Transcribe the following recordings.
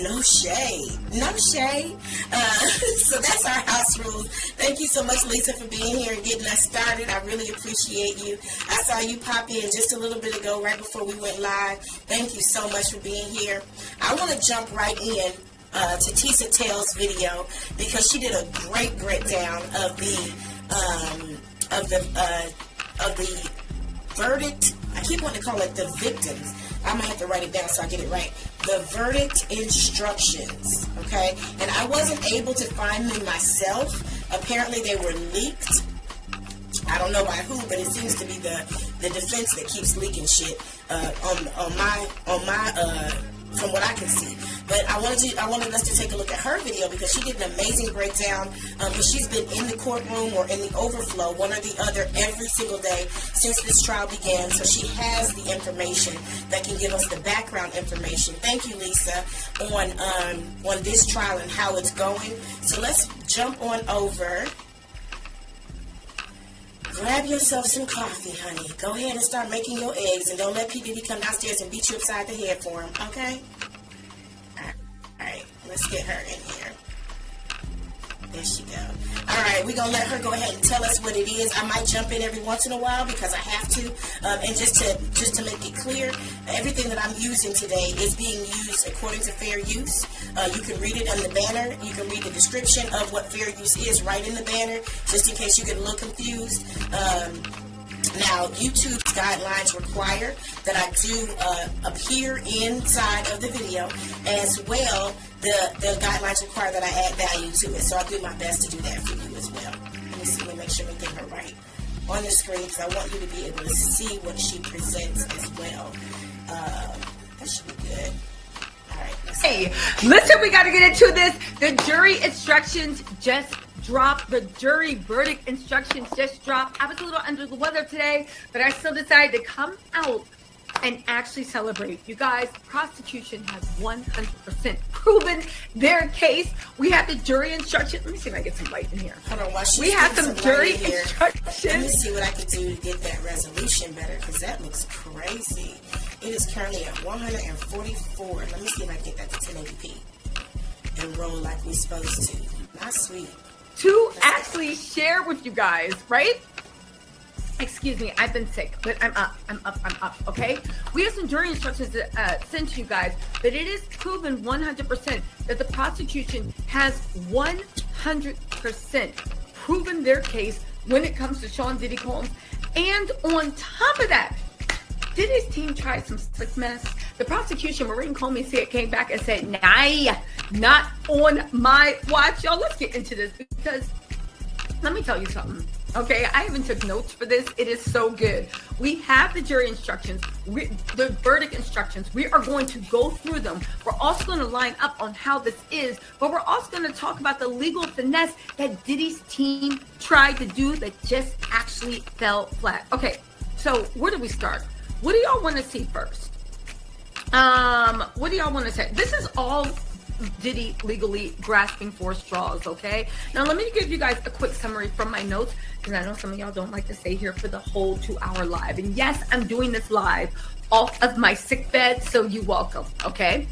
No shade. No shade. So that's our house rules. Thank you so much, Lisa, for being here and getting us started. I really appreciate you. I saw you pop in just a little bit ago, right before we went live. Thank you so much for being here. I want to jump right in to Tisa Tell's video because she did a great breakdown of the verdict. I keep wanting to call it the victims. I'm going to have to write it down so I get it right. The verdict instructions, okay? And I wasn't able to find them myself. Apparently they were leaked. I don't know by who, but it seems to be the defense that keeps leaking shit on my from what I can see. But I wanted us to take a look at her video because she did an amazing breakdown. Because she's been in the courtroom or in the overflow, one or the other, every single day since this trial began. So she has the information that can give us the background information. Thank you, Lisa, on this trial and how it's going. So let's jump on over. Grab yourself some coffee, honey. Go ahead and start making your eggs, and don't let P. Diddy come downstairs and beat you upside the head for him, okay? All right, let's get her in here. There she go. All right, we're going to let her go ahead and tell us what it is. I might jump in every once in a while because I have to. And just to make it clear, everything that I'm using today is being used according to fair use. You can read it on the banner. You can read the description of what fair use is right in the banner, just in case you get a little confused. Now, YouTube's guidelines require that I do appear inside of the video, as well. The guidelines require that I add value to it, so I'll do my best to do that for you as well. Let me see, let me make sure we get her right on the screen because I want you to be able to see what she presents as well. That should be good. All right. Hey, listen, we got to get into this. The jury instructions just dropped. The jury verdict instructions just dropped. I was a little under the weather today, but I still decided to come out and actually celebrate. You guys, prosecution has 100% proven their case. We have the jury instructions. Let me see if I get some light in here. Hold on, while she's we have some jury instructions. Let me see what I can do to get that resolution better, because that looks crazy. It is currently at 144. Let me see if I can get that to 1080p and roll like we're supposed to. Not sweet. To actually share with you guys, right? Excuse me, I've been sick, but I'm up, okay? We have some jury instructions to send to you guys, but it is proven 100% that the prosecution has 100% proven their case when it comes to Sean Diddy Combs. And on top of that, Diddy's team tried some slick mess. The prosecution, Maureen Comey, came back and said, nah, not on my watch. Y'all, let's get into this because let me tell you something. Okay, I even took notes for this. It is so good. We have the jury instructions, the verdict instructions. We are going to go through them. We're also going to line up on how this is, but we're also going to talk about the legal finesse that Diddy's team tried to do that just actually fell flat. Okay, so where do we start? What do y'all want to see first? What do y'all want to say? This is all Diddy legally grasping for straws, okay? Now, let me give you guys a quick summary from my notes, because I know some of y'all don't like to stay here for the whole 2-hour live. And yes, I'm doing this live off of my sick bed, so you're welcome, okay?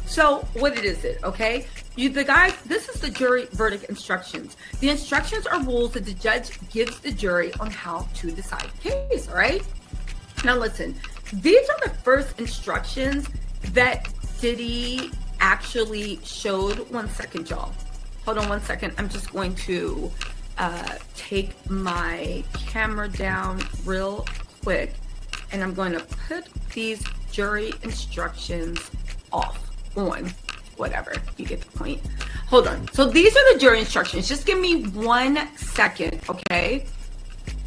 So, what is it, okay? This is the jury verdict instructions. The instructions are rules that the judge gives the jury on how to decide the case, all right? Now, listen, these are the first instructions that Diddy actually showed. 1 second, y'all. Hold on 1 second. I'm just going to take my camera down real quick, and I'm going to put these jury instructions off on whatever. You get the point. Hold on. So these are the jury instructions. Just give me 1 second, okay?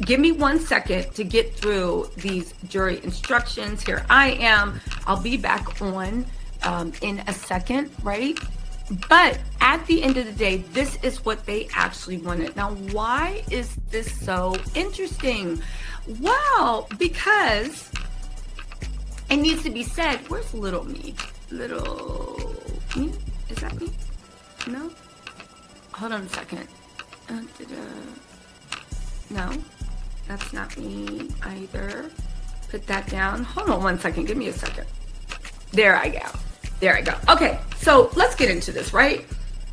Give me 1 second to get through these jury instructions. Here I am. I'll be back on in a second, right? But at the end of the day, this is what they actually wanted. Now, why is this so interesting? Well, because it needs to be said. Where's little me? Little me? Is that me? No? Hold on a second. No, that's not me either. Put that down. Hold on 1 second. Give me a second. There I go. There I go. Okay, so let's get into this, right?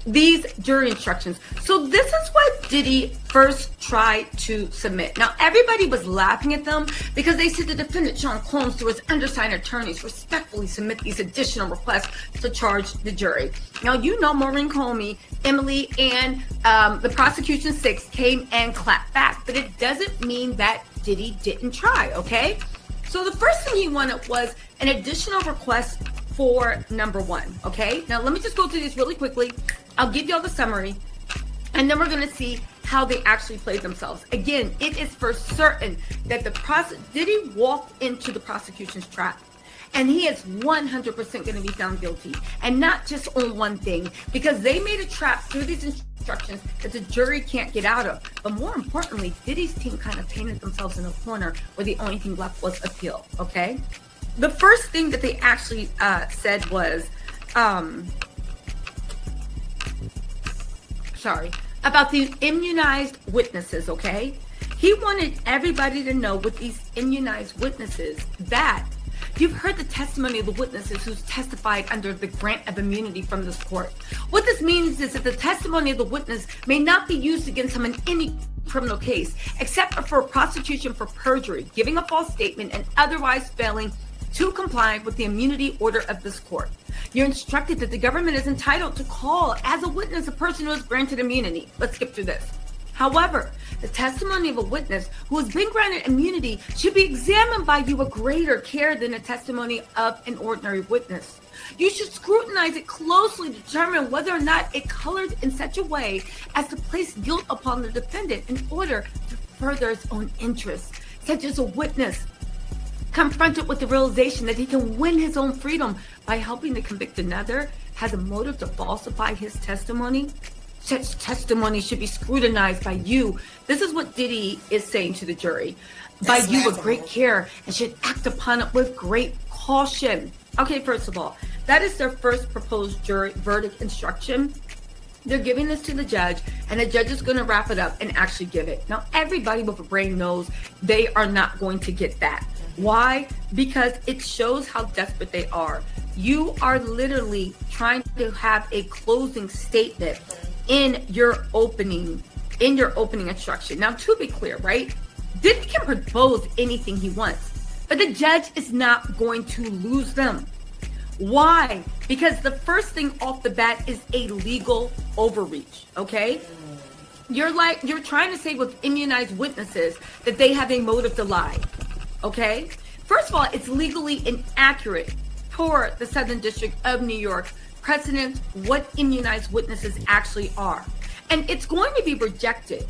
These jury instructions. So this is what Diddy first tried to submit. Now, everybody was laughing at them because they said the defendant, Sean Combs, through his undersigned attorneys, respectfully submit these additional requests to charge the jury. Now, you know Maureen Comey, Emily, and the prosecution 6 came and clapped back, but it doesn't mean that Diddy didn't try, okay? So the first thing he wanted was an additional request for number 1, okay? Now, let me just go through this really quickly. I'll give y'all the summary, and then we're going to see how they actually played themselves. Again, it is for certain that Diddy walked into the prosecution's trap, and he is 100% going to be found guilty, and not just on one thing, because they made a trap through these instructions that the jury can't get out of. But more importantly, Diddy's team kind of painted themselves in a corner where the only thing left was appeal, okay? The first thing that they actually said was, about the immunized witnesses, okay? He wanted everybody to know with these immunized witnesses that you've heard the testimony of the witnesses who's testified under the grant of immunity from this court. What this means is that the testimony of the witness may not be used against him in any criminal case, except for a prosecution for perjury, giving a false statement, and otherwise failing to comply with the immunity order of this court. You're instructed that the government is entitled to call as a witness a person who is granted immunity. Let's skip through this. However, the testimony of a witness who has been granted immunity should be examined by you with greater care than the testimony of an ordinary witness. You should scrutinize it closely to determine whether or not it colored in such a way as to place guilt upon the defendant in order to further his own interests, such as a witness confronted with the realization that he can win his own freedom by helping to convict another has a motive to falsify his testimony. Such testimony should be scrutinized by you. This is what Diddy is saying to the jury. By you with great care, and should act upon it with great caution. Okay, first of all, that is their first proposed jury verdict instruction. They're giving this to the judge, and the judge is going to wrap it up and actually give it. Now, everybody with a brain knows they are not going to get that. Why? Because it shows how desperate they are. You are literally trying to have a closing statement in your opening instruction. Now, to be clear, right? Diddy can propose anything he wants, but the judge is not going to lose them. Why? Because the first thing off the bat is a legal overreach, okay? You're trying to say with immunized witnesses that they have a motive to lie. Okay? First of all, it's legally inaccurate for the Southern District of New York precedent what immunized witnesses actually are. And it's going to be rejected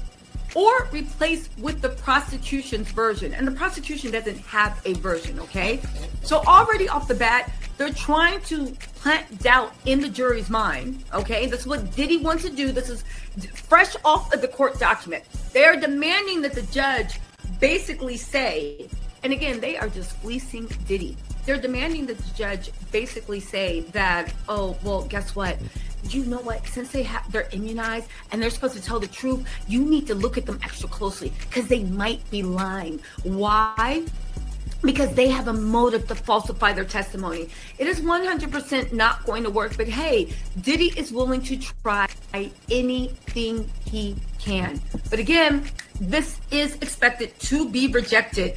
or replaced with the prosecution's version. And the prosecution doesn't have a version, okay? So already off the bat, they're trying to plant doubt in the jury's mind, okay? This is what Diddy wants to do. This is fresh off of the court document. They are demanding that the judge basically say, and again, they are just fleecing Diddy. They're demanding that the judge basically say that, oh, well, guess what? You know what? Since they're immunized and they're supposed to tell the truth, you need to look at them extra closely because they might be lying. Why? Because they have a motive to falsify their testimony. It is 100% not going to work, but hey, Diddy is willing to try anything he can. But again, this is expected to be rejected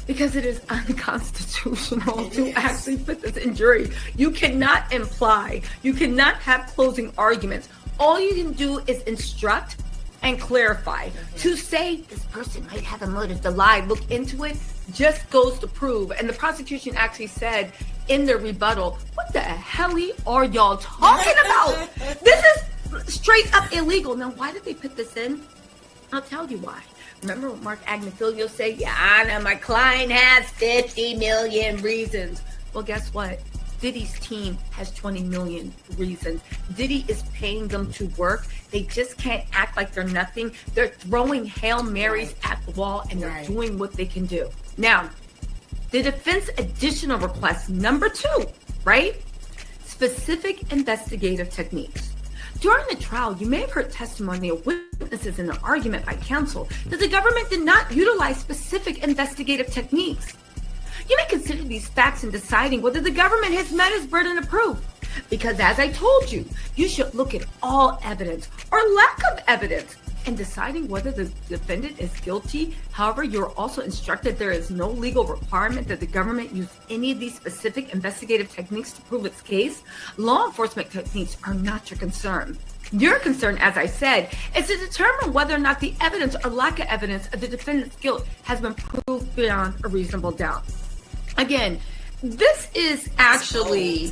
because it is unconstitutional to actually put this in jury. You cannot imply, you cannot have closing arguments. All you can do is instruct and clarify. To say this person might have a motive to lie, look into it, just goes to prove. And the prosecution actually said in their rebuttal, what the hell are y'all talking about? This is straight up illegal. Now, why did they put this in? I'll tell you why. Remember what Mark Agnifilio said? Yeah, Anna, my client has 50 million reasons. Well, guess what? Diddy's team has 20 million reasons. Diddy is paying them to work. They just can't act like they're nothing. They're throwing Hail Marys at the wall, and they're doing what they can do. Now, the defense additional request number 2, right? Specific investigative techniques. During the trial, you may have heard testimony of witnesses in an argument by counsel that the government did not utilize specific investigative techniques. You may consider these facts in deciding whether the government has met its burden of proof. Because as I told you, you should look at all evidence or lack of evidence in deciding whether the defendant is guilty. However, you're also instructed there is no legal requirement that the government use any of these specific investigative techniques to prove its case. Law enforcement techniques are not your concern. Your concern, as I said, is to determine whether or not the evidence or lack of evidence of the defendant's guilt has been proved beyond a reasonable doubt. Again, this is actually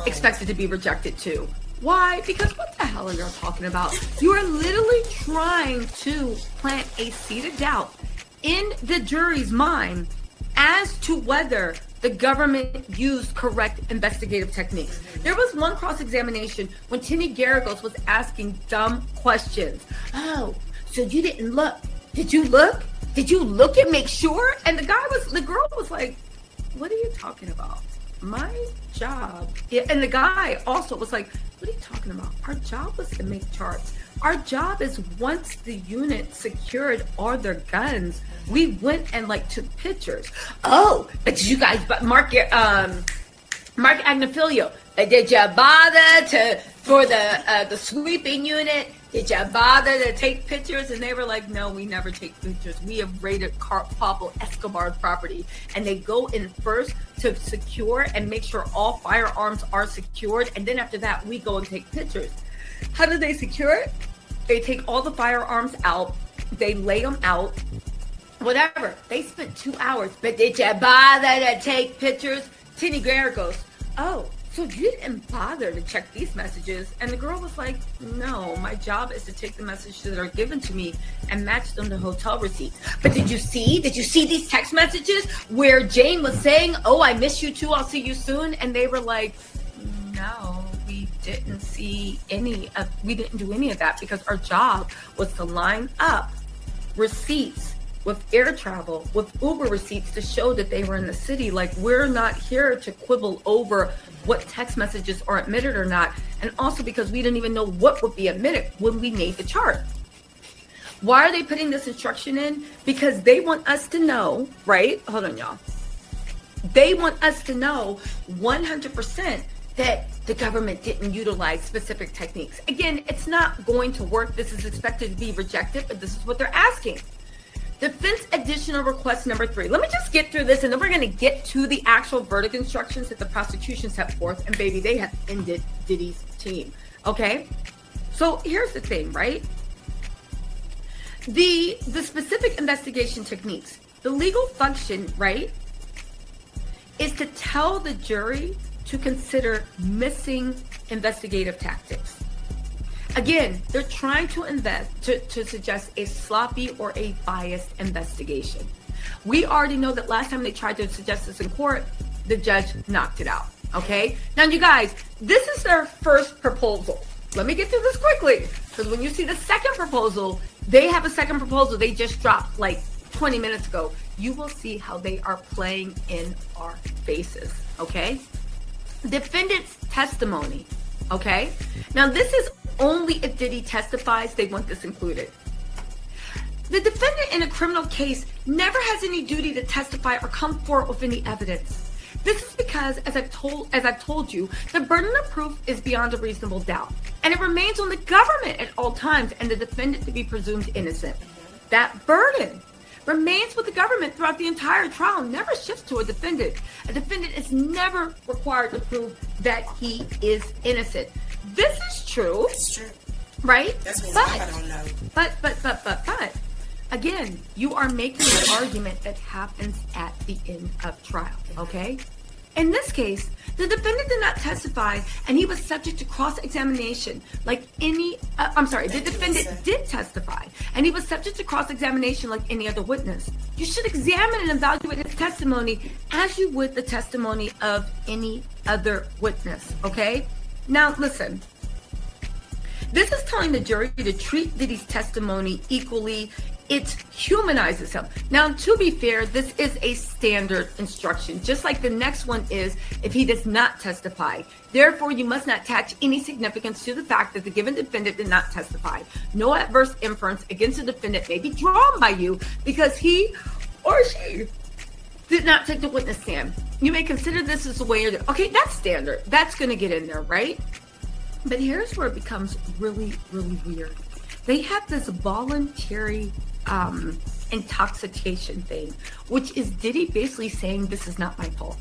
expected to be rejected too. Why? Because what the hell are you talking about? You are literally trying to plant a seed of doubt in the jury's mind as to whether the government used correct investigative techniques. There was one cross-examination when Tinny Garagos was asking dumb questions. Oh, so you didn't look. Did you look? Did you look and make sure? And the girl was like, what are you talking about? My job. Yeah, and the guy also was like, what are you talking about? Our job was to make charts. Our job is once the unit secured all their guns, we went and took pictures. Oh, but did you guys, Mark Agnafilio, did you bother for the sweeping unit? Did you bother to take pictures? And they were like, no, we never take pictures. We have raided Pablo Escobar's property. And they go in first to secure and make sure all firearms are secured. And then after that, we go and take pictures. How do they secure it? They take all the firearms out. They lay them out. Whatever. They spent 2 hours. But did you bother to take pictures? Tinny Guerra goes, oh, so you didn't bother to check these messages? And the girl was like, no, my job is to take the messages that are given to me and match them to hotel receipts. But did you see these text messages where Jane was saying, oh, I miss you too, I'll see you soon? And they were like, no, we didn't do any of that because our job was to line up receipts with air travel, with Uber receipts to show that they were in the city. We're not here to quibble over what text messages are admitted or not. And also because we didn't even know what would be admitted when we made the chart. Why are they putting this instruction in? Because they want us to know, right? Hold on, y'all. They want us to know 100% that the government didn't utilize specific techniques. Again, it's not going to work. This is expected to be rejected, but this is what they're asking. Defense additional request number 3. Let me just get through this and then we're going to get to the actual verdict instructions that the prosecution set forth. And baby, they have ended Diddy's team. Okay? So here's the thing, right? The specific investigation techniques, the legal function, right, is to tell the jury to consider missing investigative tactics. Again, they're trying to suggest a sloppy or a biased investigation. We already know that last time they tried to suggest this in court, the judge knocked it out. Okay? Now, you guys, this is their first proposal. Let me get through this quickly. Because when you see the second proposal, they have a second proposal they just dropped 20 minutes ago. You will see how they are playing in our faces. Okay? Defendant's testimony. Okay? Now, this is only if Diddy testifies, they want this included. The defendant in a criminal case never has any duty to testify or come forward with any evidence. This is because, as I've told you, the burden of proof is beyond a reasonable doubt, and it remains on the government at all times and the defendant to be presumed innocent. That burden remains with the government throughout the entire trial, never shifts to a defendant. A defendant is never required to prove that he is innocent. This is true. It's true. Right? That's what I don't know. But again, you are making an argument that happens at the end of trial, okay? In this case, the defendant did not testify and he was subject to cross-examination the defendant did testify and he was subject to cross-examination like any other witness. You should examine and evaluate his testimony as you would the testimony of any other witness, okay? Now, listen. This is telling the jury to treat Diddy's testimony equally. It humanizes him. Now, to be fair, this is a standard instruction, just like the next one is if he does not testify. Therefore, you must not attach any significance to the fact that the given defendant did not testify. No adverse inference against the defendant may be drawn by you because he or she Did not take the witness stand. You may consider this as a way of, okay, that's standard. That's going to get in there, right? But here's where it becomes really, really weird. They have this voluntary intoxication thing, which is Diddy basically saying this is not my fault.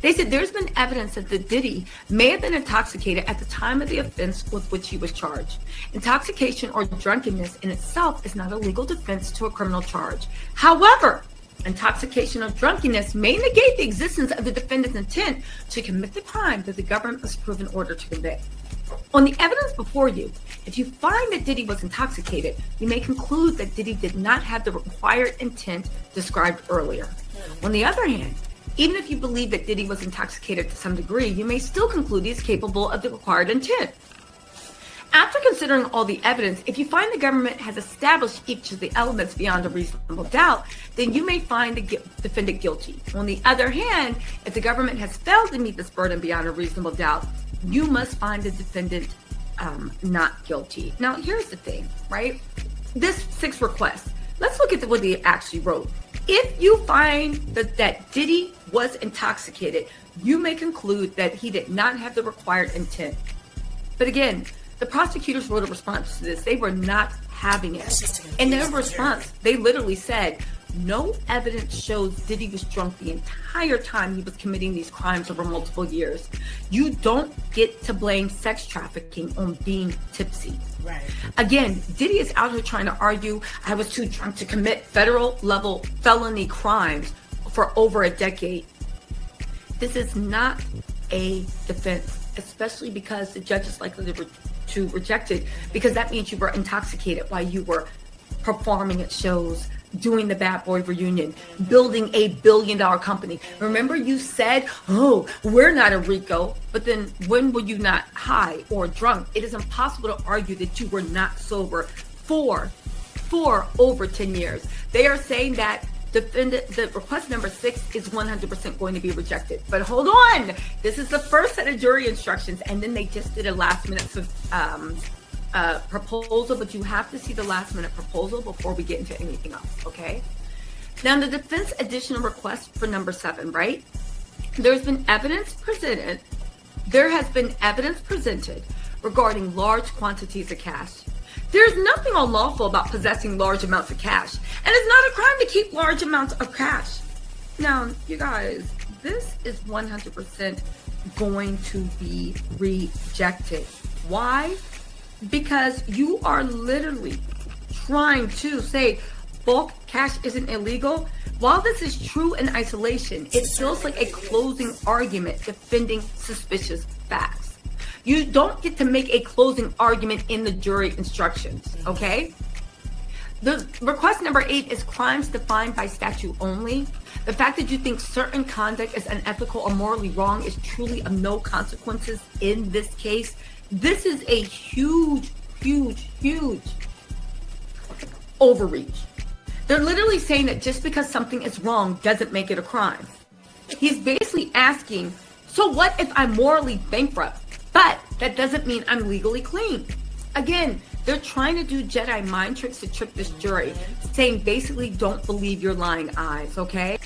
They said there's been evidence that the Diddy may have been intoxicated at the time of the offense with which he was charged. Intoxication or drunkenness in itself is not a legal defense to a criminal charge. However, intoxication or drunkenness may negate the existence of the defendant's intent to commit the crime that the government must prove in order to convict. On the evidence before you, if you find that Diddy was intoxicated, you may conclude that Diddy did not have the required intent described earlier. On the other hand, even if you believe that Diddy was intoxicated to some degree, you may still conclude he is capable of the required intent. After considering all the evidence, if you find the government has established each of the elements beyond a reasonable doubt, then you may find the defendant guilty. On the other hand, if the government has failed to meet this burden beyond a reasonable doubt, you must find the defendant not guilty. Now, here's the thing, right? This 6 requests, let's look at what he actually wrote. If you find that Diddy was intoxicated, you may conclude that he did not have the required intent. But again, the prosecutors wrote a response to this. They were not having it. In their response, they literally said, no evidence shows Diddy was drunk the entire time he was committing these crimes over multiple years. You don't get to blame sex trafficking on being tipsy. Right. Again, Diddy is out here trying to argue, I was too drunk to commit federal level felony crimes for over a decade. This is not a defense, especially because the judge is likely to reject it, because that means you were intoxicated while you were performing at shows, doing the Bad Boy reunion, building a $1 billion company. Remember you said, oh, we're not a RICO, but then when were you not high or drunk? It is impossible to argue that you were not sober for over 10 years. They are saying that the request number 6 is 100% going to be rejected. But hold on, this is the first set of jury instructions, and then they just did a last minute proposal, but you have to see the last minute proposal before we get into anything else, okay? Now, the defense additional request for number 7, right? There has been evidence presented regarding large quantities of cash. There's nothing unlawful about possessing large amounts of cash, and it's not a crime to keep large amounts of cash. Now, you guys, this is 100% going to be rejected. Why? Because you are literally trying to say bulk cash isn't illegal. While this is true in isolation, it feels like a closing argument defending suspicious facts. You don't get to make a closing argument in the jury instructions, okay? The request number 8 is crimes defined by statute only. The fact that you think certain conduct is unethical or morally wrong is truly of no consequences in this case. This is a huge overreach. They're literally saying that just because something is wrong doesn't make it a crime. He's basically asking, so what if I'm morally bankrupt, but that doesn't mean I'm legally clean? Again, they're trying to do Jedi mind tricks to trick this jury, saying basically don't believe your lying eyes, okay?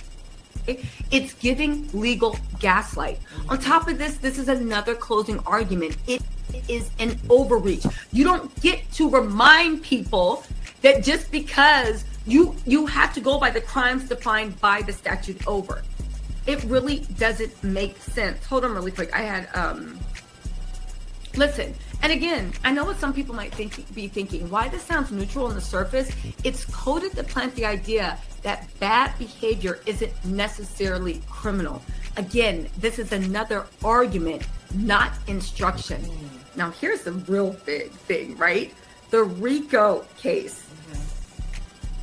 It's giving legal gaslight. On top of this, this is another closing argument. It is an overreach. You don't get to remind people that just because you have to go by the crimes defined by the statute over. It really doesn't make sense. Hold on really quick. I had listen, and again, I know what some people might be thinking, why this sounds neutral on the surface. It's coded to plant the idea that bad behavior isn't necessarily criminal. Again, this is another argument, not instruction. Now, here's the real big thing, right? The RICO case.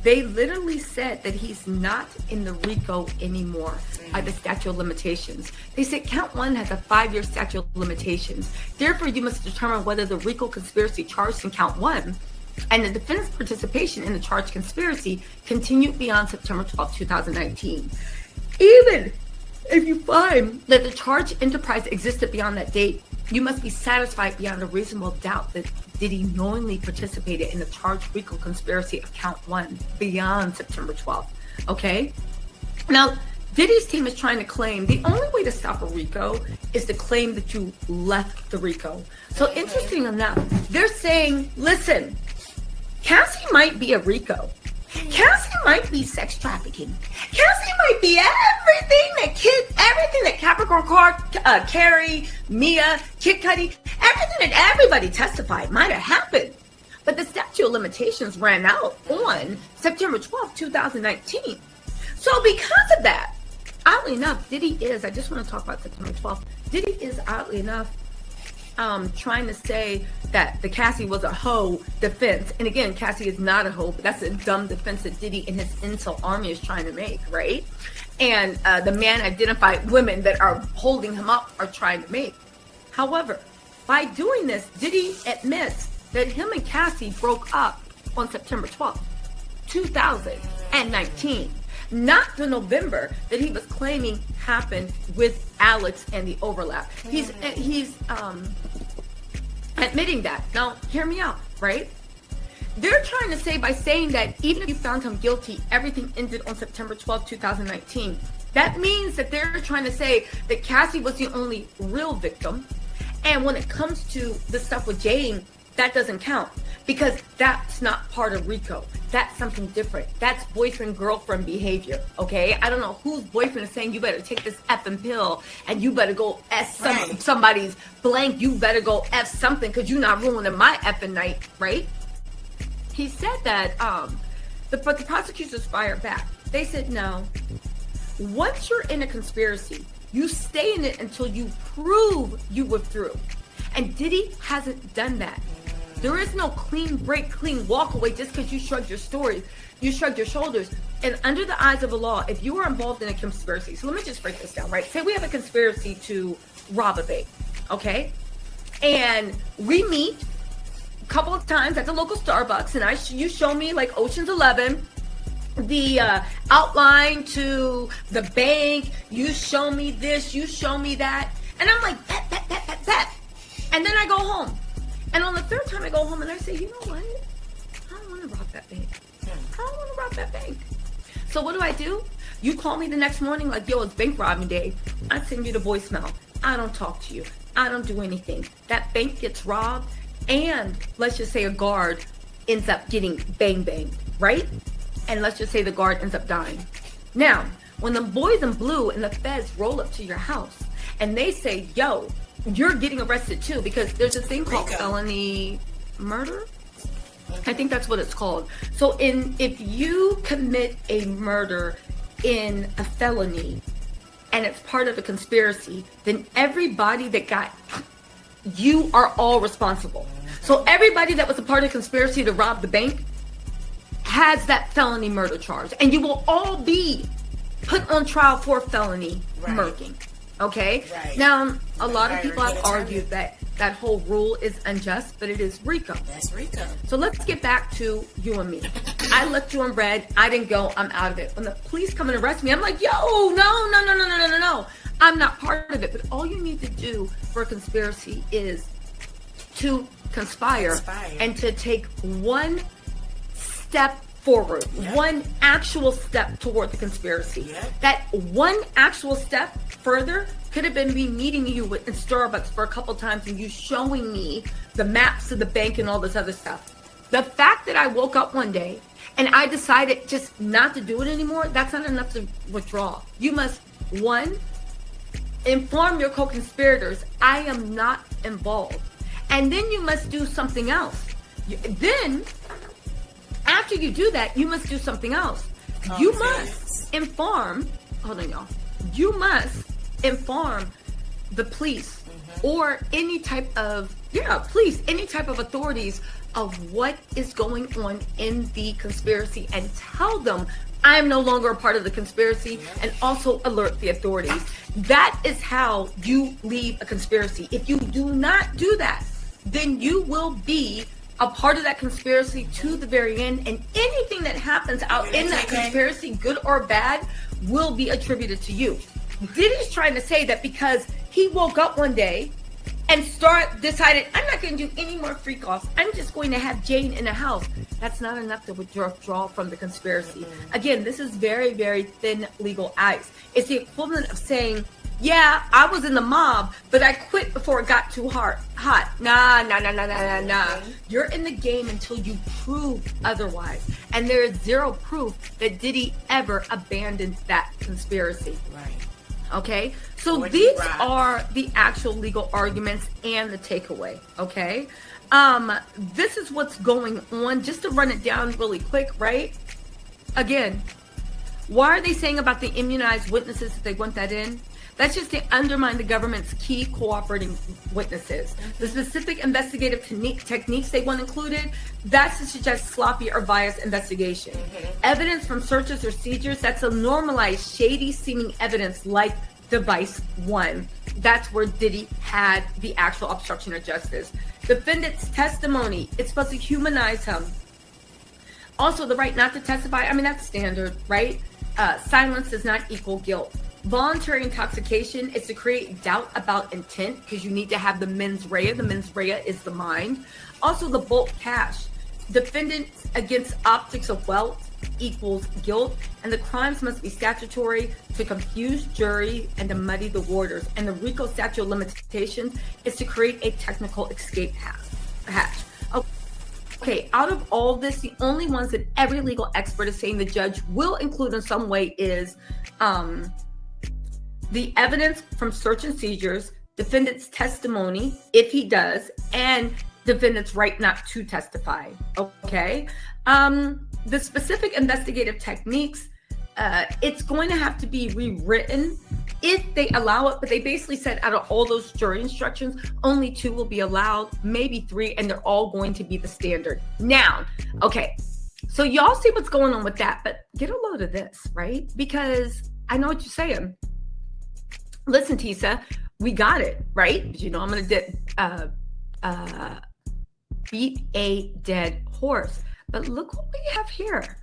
They literally said that he's not in the RICO anymore by the statute of limitations. They said count 1 has a 5-year statute of limitations. Therefore, you must determine whether the RICO conspiracy charged in count 1 and the defendant's participation in the charged conspiracy continued beyond September 12, 2019. Even if you find that the charged enterprise existed beyond that date, you must be satisfied beyond a reasonable doubt that Diddy knowingly participated in the charged RICO conspiracy of count 1 beyond September 12th. Okay? Now, Diddy's team is trying to claim the only way to stop a RICO is to claim that you left the RICO. So interesting enough, they're saying, listen, Cassie might be a RICO. Cassie might be sex trafficking. Cassie might be everything that Capricorn Card, Carrie, Mia, Kid Cudi, everything that everybody testified might have happened. But the statute of limitations ran out on September 12th, 2019. So because of that, oddly enough, Diddy is, I just want to talk about September 12th, Diddy is oddly enough trying to say that the Cassie was a hoe defense. And again, Cassie is not a hoe, but that's a dumb defense that Diddy and his incel army is trying to make, right? And the man-identified women that are holding him up are trying to make. However, by doing this, Diddy admits that him and Cassie broke up on September 12th, 2019. Not the November that he was claiming happened with Alex and the overlap. He's admitting that. Now, hear me out, right? They're trying to say, by saying that even if you found him guilty, everything ended on September 12th, 2019. That means that they're trying to say that Cassie was the only real victim. And when it comes to the stuff with Jane, that doesn't count because that's not part of RICO. That's something different. That's boyfriend-girlfriend behavior, okay? I don't know whose boyfriend is saying you better take this effing pill and you better go F somebody's blank. You better go F something because you're not ruining my effing night, right? He said that, but the prosecutors fired back. They said, no, once you're in a conspiracy, you stay in it until you prove you withdrew. And Diddy hasn't done that. There is no clean break, clean walk away just because you shrugged your shoulders. And under the eyes of the law, if you are involved in a conspiracy, so let me just break this down, right? Say we have a conspiracy to rob a bank, okay? And we meet a couple of times at the local Starbucks, and you show me like Ocean's 11, the outline to the bank, you show me this, you show me that, and I'm like, bet. And then I go home. And on the third time I go home and I say, you know what? I don't want to rob that bank. I don't want to rob that bank. So what do? You call me the next morning like, yo, it's bank robbing day. I send you the voicemail. I don't talk to you. I don't do anything. That bank gets robbed and let's just say a guard ends up getting banged, right? And let's just say the guard ends up dying. Now, when the boys in blue and the feds roll up to your house and they say, yo, you're getting arrested too, because there's a thing called felony murder. I think that's what it's called. So if you commit a murder in a felony and it's part of a conspiracy, then everybody that you are all responsible. So everybody that was a part of the conspiracy to rob the bank has that felony murder charge, and you will all be put on trial for felony murdering. Okay? Right. Now, a lot of people have argued that whole rule is unjust, but it is RICO. That's RICO. So let's get back to you and me. I looked you in red. I didn't go. I'm out of it. When the police come and arrest me, I'm like, yo, no. I'm not part of it. But all you need to do for a conspiracy is to conspire. And to take one step forward, one actual step toward the conspiracy. That one actual step further could have been me meeting you in Starbucks for a couple times and you showing me the maps of the bank and all this other stuff. The fact that I woke up one day and I decided just not to do it anymore, that's not enough to withdraw. You must, one, inform your co-conspirators, I am not involved. And then you must do something else. Then, after you do that, you must do something else. You must inform, hold on y'all, you must inform the police or any type of, any type of authorities of what is going on in the conspiracy and tell them I am no longer a part of the conspiracy and also alert the authorities. That is how you leave a conspiracy. If you do not do that, then you will be a part of that conspiracy to the very end, and anything that happens out in that conspiracy, good or bad, will be attributed to you. Diddy's trying to say that because he woke up one day and decided, I'm not going to do any more freak offs. I'm just going to have Jane in the house. That's not enough to withdraw from the conspiracy. Again, this is very, very thin legal ice. It's the equivalent of saying, yeah, I was in the mob, but I quit before it got too hot. Nah. You're in the game until you prove otherwise. And there is zero proof that Diddy ever abandoned that conspiracy. Right. Okay? So these are the actual legal arguments and the takeaway. Okay? This is what's going on. Just to run it down really quick, right? Again, why are they saying about the immunized witnesses that they want that in? That's just to undermine the government's key cooperating witnesses. The specific investigative techniques they want included, that's to suggest sloppy or biased investigation. Evidence from searches or seizures, that's a normalized, shady-seeming evidence like Device 1. That's where Diddy had the actual obstruction of justice. Defendant's testimony, it's supposed to humanize him. Also, the right not to testify, I mean, that's standard, right? Silence does not equal guilt. Voluntary intoxication is to create doubt about intent because you need to have the mens rea. The mens rea is the mind. Also, the bulk cash. Defendants against optics of wealth equals guilt, and the crimes must be statutory to confuse jury and to muddy the waters. And the RICO statute of limitations is to create a technical escape hatch. Okay, out of all this, the only ones that every legal expert is saying the judge will include in some way is the evidence from search and seizures, defendant's testimony, if he does, and defendant's right not to testify. Okay. The specific investigative techniques, it's going to have to be rewritten if they allow it, but they basically said out of all those jury instructions, only 2 will be allowed, maybe 3, and they're all going to be the standard. Now, okay, so y'all see what's going on with that, but get a load of this, right? Because I know what you're saying. Listen, Tisa, we got it, right? But you know I'm going to beat a dead horse. But look what we have here.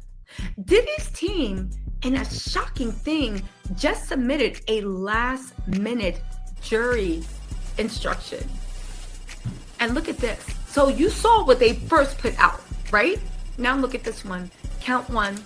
Diddy's team, in a shocking thing, just submitted a last-minute jury instruction. And look at this. So you saw what they first put out, right? Now look at this one. Count 1,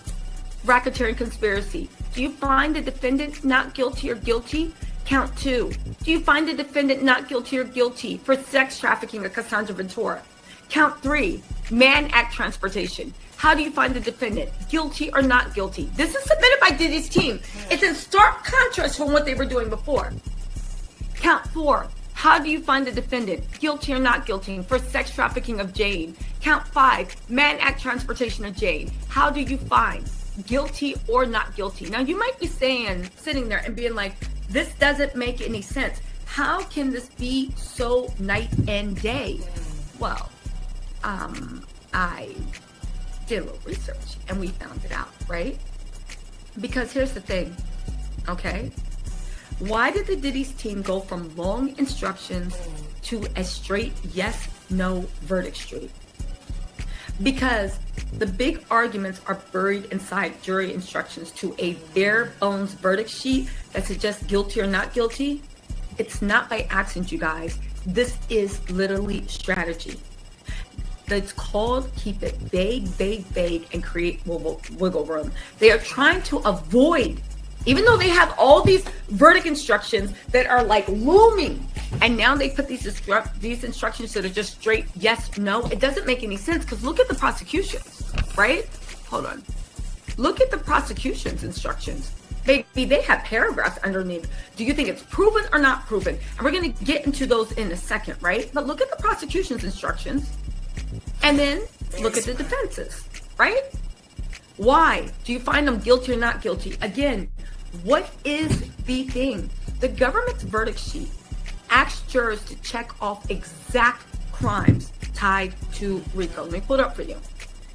racketeering conspiracy. Do you find the defendant not guilty or guilty? Count 2. Do you find the defendant not guilty or guilty for sex trafficking of Cassandra Ventura? Count 3. Mann Act transportation. How do you find the defendant? Guilty or not guilty? This is submitted by Diddy's team. It's in stark contrast from what they were doing before. Count 4. How do you find the defendant? Guilty or not guilty for sex trafficking of Jane? Count 5. Mann Act transportation of Jane. How do you find? Guilty or not guilty? Now you might be sitting there and being like, this doesn't make any sense. How can this be so night and day? Well, I did a little research and we found it out, right? Because here's the thing, okay? Why did the Diddy's team go from long instructions to a straight yes, no verdict street? Because the big arguments are buried inside jury instructions to a bare bones verdict sheet that suggests guilty or not guilty. It's not by accident, you guys. This is literally strategy. It's called keep it vague, and create wiggle room. They are trying to avoid, even though they have all these verdict instructions that are like looming, and now they put these instructions that are just straight yes, no. It doesn't make any sense because look at the prosecutions, right? Hold on. Look at the prosecution's instructions. Baby, they have paragraphs underneath. Do you think it's proven or not proven? And we're going to get into those in a second, right? But look at the prosecution's instructions. And then look at the defenses, right? Why? Do you find them guilty or not guilty? Again, what is the thing? The government's verdict sheet asks jurors to check off exact crimes tied to RICO. Let me pull it up for you.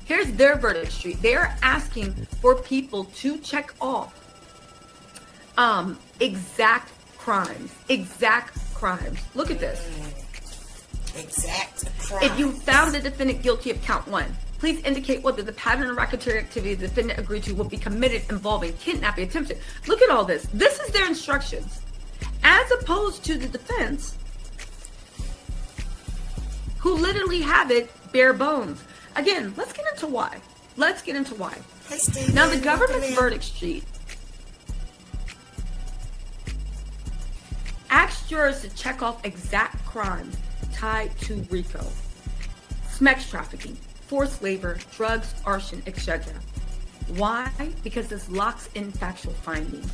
Here's their verdict sheet. They're asking for people to check off exact crimes. Look at this. Exact crimes. If you found the defendant guilty of count 1, please indicate whether the pattern of racketeering activity the defendant agreed to will be committed involving kidnapping, attempted. Look at all this. This is their instructions. As opposed to the defense, who literally have it bare bones. Again, let's get into why. Hey, Steve. Now, the government's verdict sheet asks jurors to check off exact crimes tied to RICO: sex trafficking, forced labor, drugs, arson, etc. Why? Because this locks in factual findings.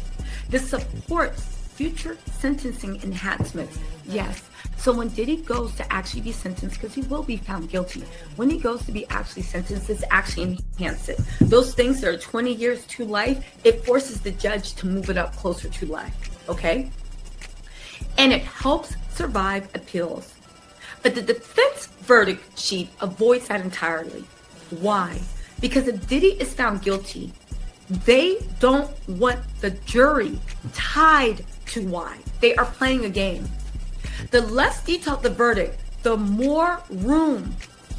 This supports future sentencing enhancements. Yes. So when Diddy goes to actually be sentenced, because he will be found guilty, when he goes to be actually sentenced, this actually enhances it. Those things that are 20 years to life, it forces the judge to move it up closer to life. Okay? And it helps survive appeals. But the defense verdict sheet avoids that entirely. Why? Because if Diddy is found guilty, they don't want the jury tied to why. They are playing a game. The less detailed the verdict, the more room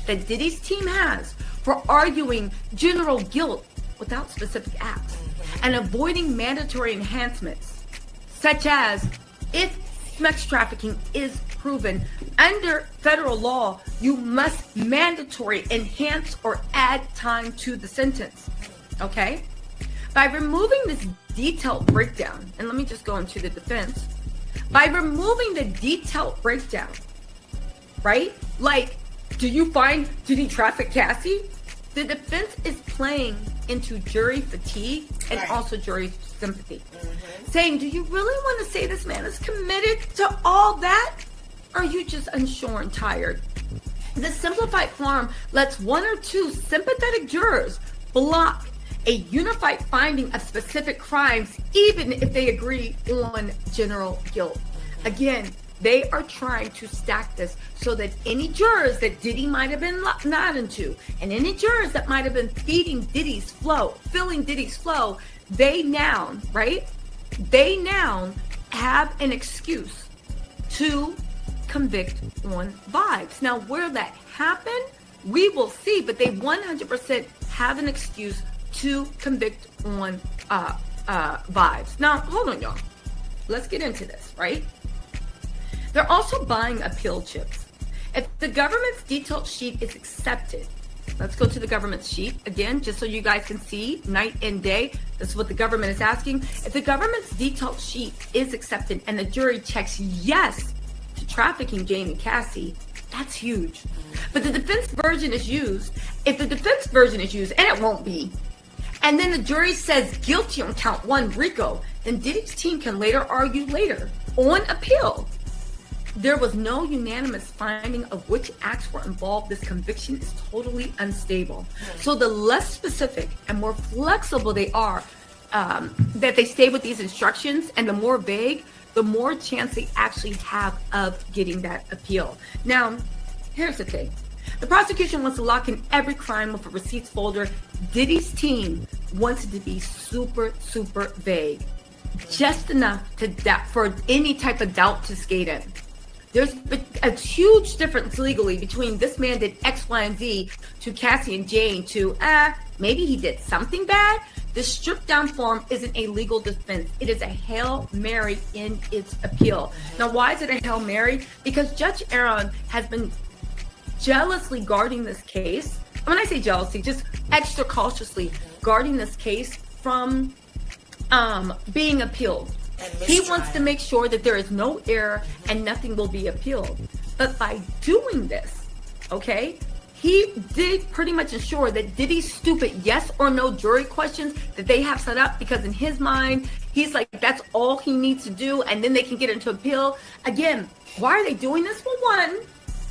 that Diddy's team has for arguing general guilt without specific acts and avoiding mandatory enhancements, such as if sex trafficking is proven under federal law, you must mandatory enhance or add time to the sentence. Okay? By removing this detailed breakdown, and let me just go into the defense. By removing the detailed breakdown, right? Like, do you find Diddy traffic Cassie? The defense is playing into jury fatigue and also jury sympathy. Saying, do you really want to say this man is committed to all that? Or are you just unsure and tired? The simplified form lets one or two sympathetic jurors block a unified finding of specific crimes, even if they agree on general guilt. Again, they are trying to stack this so that any jurors that Diddy might have been nodding to, and any jurors that might have been filling Diddy's flow, they now have an excuse to convict on vibes. Now, where that happened, we will see, but they 100% have an excuse to convict on vibes. Now, hold on, y'all. Let's get into this, right? They're also buying appeal chips. If the government's detailed sheet is accepted, let's go to the government's sheet again, just so you guys can see night and day. This is what the government is asking. If the government's detailed sheet is accepted and the jury checks yes to trafficking Jane and Cassie, that's huge. But the defense version is used. If the defense version is used, and it won't be, and then the jury says guilty on count 1 RICO, then Diddy's team can later argue later on appeal. There was no unanimous finding of which acts were involved. This conviction is totally unstable. So the less specific and more flexible they are, that they stay with these instructions, and the more vague, the more chance they actually have of getting that appeal. Now, here's the thing. The prosecution wants to lock in every crime with a receipts folder. Diddy's team wants it to be super, super vague. Just enough for any type of doubt to skate in. There's a huge difference legally between this man did X, Y, and Z to Cassie and Jane to, maybe he did something bad. The stripped down form isn't a legal defense. It is a Hail Mary in its appeal. Now, why is it a Hail Mary? Because Judge Aaron has been jealously guarding this case. When I say jealousy, just extra cautiously guarding this case from being appealed. He wants to make sure that there is no error and nothing will be appealed. But by doing this, okay, he did pretty much ensure that Diddy's stupid yes or no jury questions that they have set up, because in his mind, he's like, that's all he needs to do, and then they can get into appeal. Again, why are they doing this? Well, one,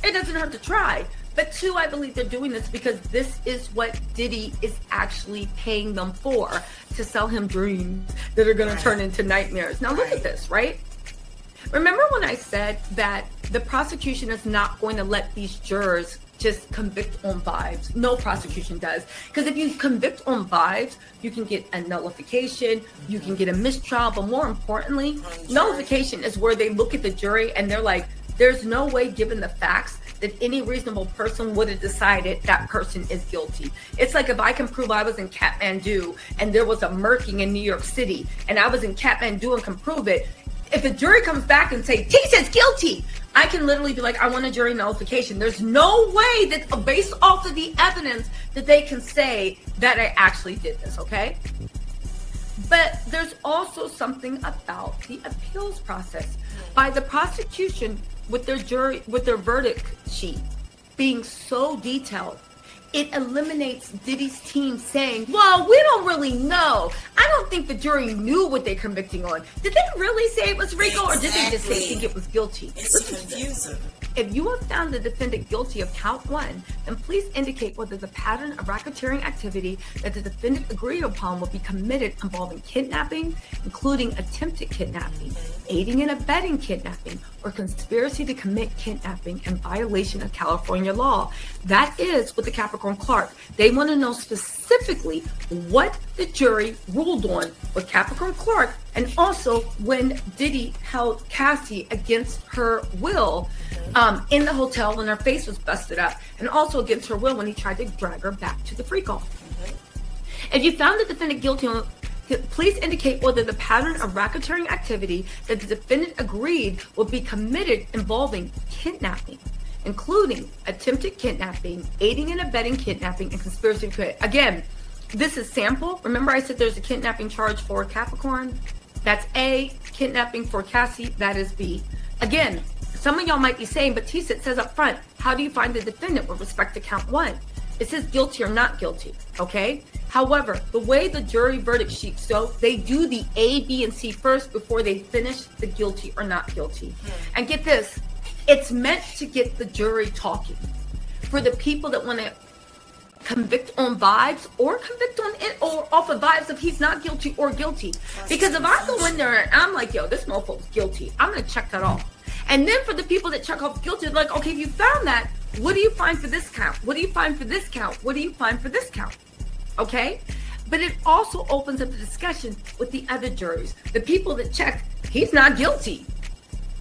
it doesn't hurt to try. But two, I believe they're doing this because this is what Diddy is actually paying them for, to sell him dreams that are going to turn into nightmares. Now look at this, right? Remember when I said that the prosecution is not going to let these jurors just convict on vibes? No prosecution does. Because if you convict on vibes, you can get a nullification, you can get a mistrial, but more importantly, nullification is where they look at the jury and they're like, there's no way, given the facts, that any reasonable person would have decided that person is guilty. It's like if I can prove I was in Kathmandu and there was a murking in New York City and I was in Kathmandu and can prove it, if the jury comes back and say, T says guilty, I can literally be like, I want a jury nullification. There's no way that based off of the evidence that they can say that I actually did this, okay? But there's also something about the appeals process. By the prosecution with their jury, with their verdict sheet being so detailed, it eliminates Diddy's team saying, well, we don't really know. I don't think the jury knew what they're convicting on. Did they really say it was RICO, or did they just say think it was guilty? It's confusing. If you have found the defendant guilty of count 1, then please indicate whether the pattern of racketeering activity that the defendant agreed upon will be committed involving kidnapping, including attempted kidnapping, aiding and abetting kidnapping, or conspiracy to commit kidnapping in violation of California law. That is what the Capricorn Clark. They want to know specifically what the jury ruled on with Capricorn Clark, and also when Diddy held Cassie against her will in the hotel when her face was busted up, and also against her will when he tried to drag her back to the freak off. If you found the defendant guilty on, please indicate whether the pattern of racketeering activity that the defendant agreed would be committed involving kidnapping, including attempted kidnapping, aiding and abetting kidnapping, and conspiracy to commit. Again, this is sample. Remember I said there's a kidnapping charge for Capricorn? That's A. Kidnapping for Cassie, that is B. Again, some of y'all might be saying, but T-Sit says up front, how do you find the defendant with respect to count 1? It says guilty or not guilty, okay? However, the way the jury verdict sheets go, they do the A, B, and C first before they finish the guilty or not guilty. And get this, it's meant to get the jury talking. For the people that want to convict on vibes or convict on it or off of vibes if he's not guilty or guilty. Because if I go in there and I'm like, yo, this motherfucker's guilty, I'm going to check that off. And then for the people that check off guilty, like, okay, if you found that, what do you find for this count? What do you find for this count? What do you find for this count? Okay? But it also opens up the discussion with the other juries. The people that check, he's not guilty.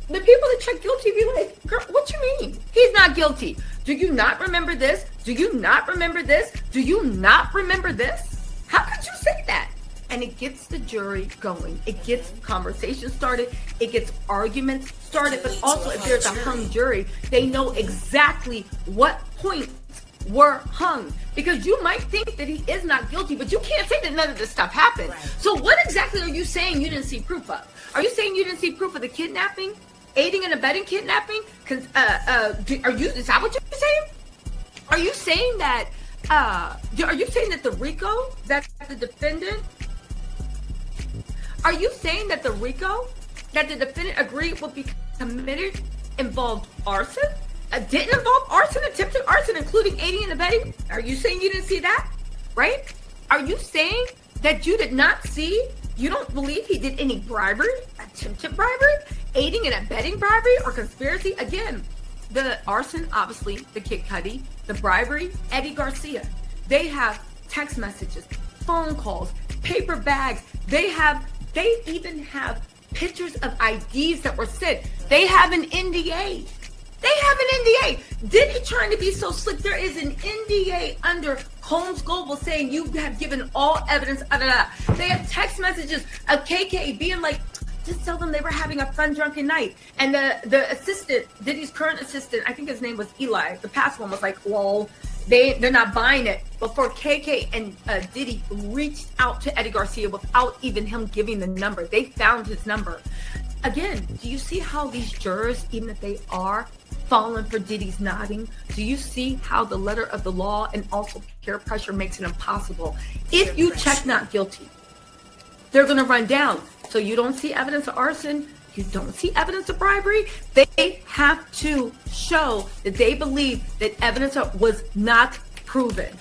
The people that check guilty be like, girl, what you mean? He's not guilty. Do you not remember this? Do you not remember this? Do you not remember this? How could you say that? And it gets the jury going. It gets conversation started. It gets arguments started. But also, if there's a hung jury, they know exactly what points were hung. Because you might think that he is not guilty, but you can't say that none of this stuff happened. Right. So what exactly are you saying you didn't see proof of? Are you saying you didn't see proof of the kidnapping? Aiding and abetting kidnapping? Is that what you're saying? Are you saying that, the RICO, that the defendant, are you saying that the RICO that the defendant agreed would be committed involved arson? Didn't involve arson, attempted arson, including aiding and abetting? Are you saying you didn't see that? Right? Are you saying that you did not see, you don't believe he did any bribery, attempted bribery, aiding and abetting bribery, or conspiracy? Again, the arson, obviously, the Kid Cudi, the bribery, Eddie Garcia. They have text messages, phone calls, paper bags. They even have pictures of IDs that were sent. They have an NDA. Diddy trying to be so slick. There is an NDA under Combs Global saying you have given all evidence. They have text messages of KK being like, just tell them they were having a fun drunken night. And the assistant, Diddy's current assistant, I think his name was Eli. The past one was like, well, they're not buying it. Before KK and Diddy reached out to Eddie Garcia without even him giving the number. They found his number. Again, do you see how these jurors, even if they are falling for Diddy's nodding, do you see how the letter of the law and also peer pressure makes it impossible? If you check not guilty, they're going to run down. So you don't see evidence of arson. You don't see evidence of bribery. They have to show that they believe that evidence was not proven.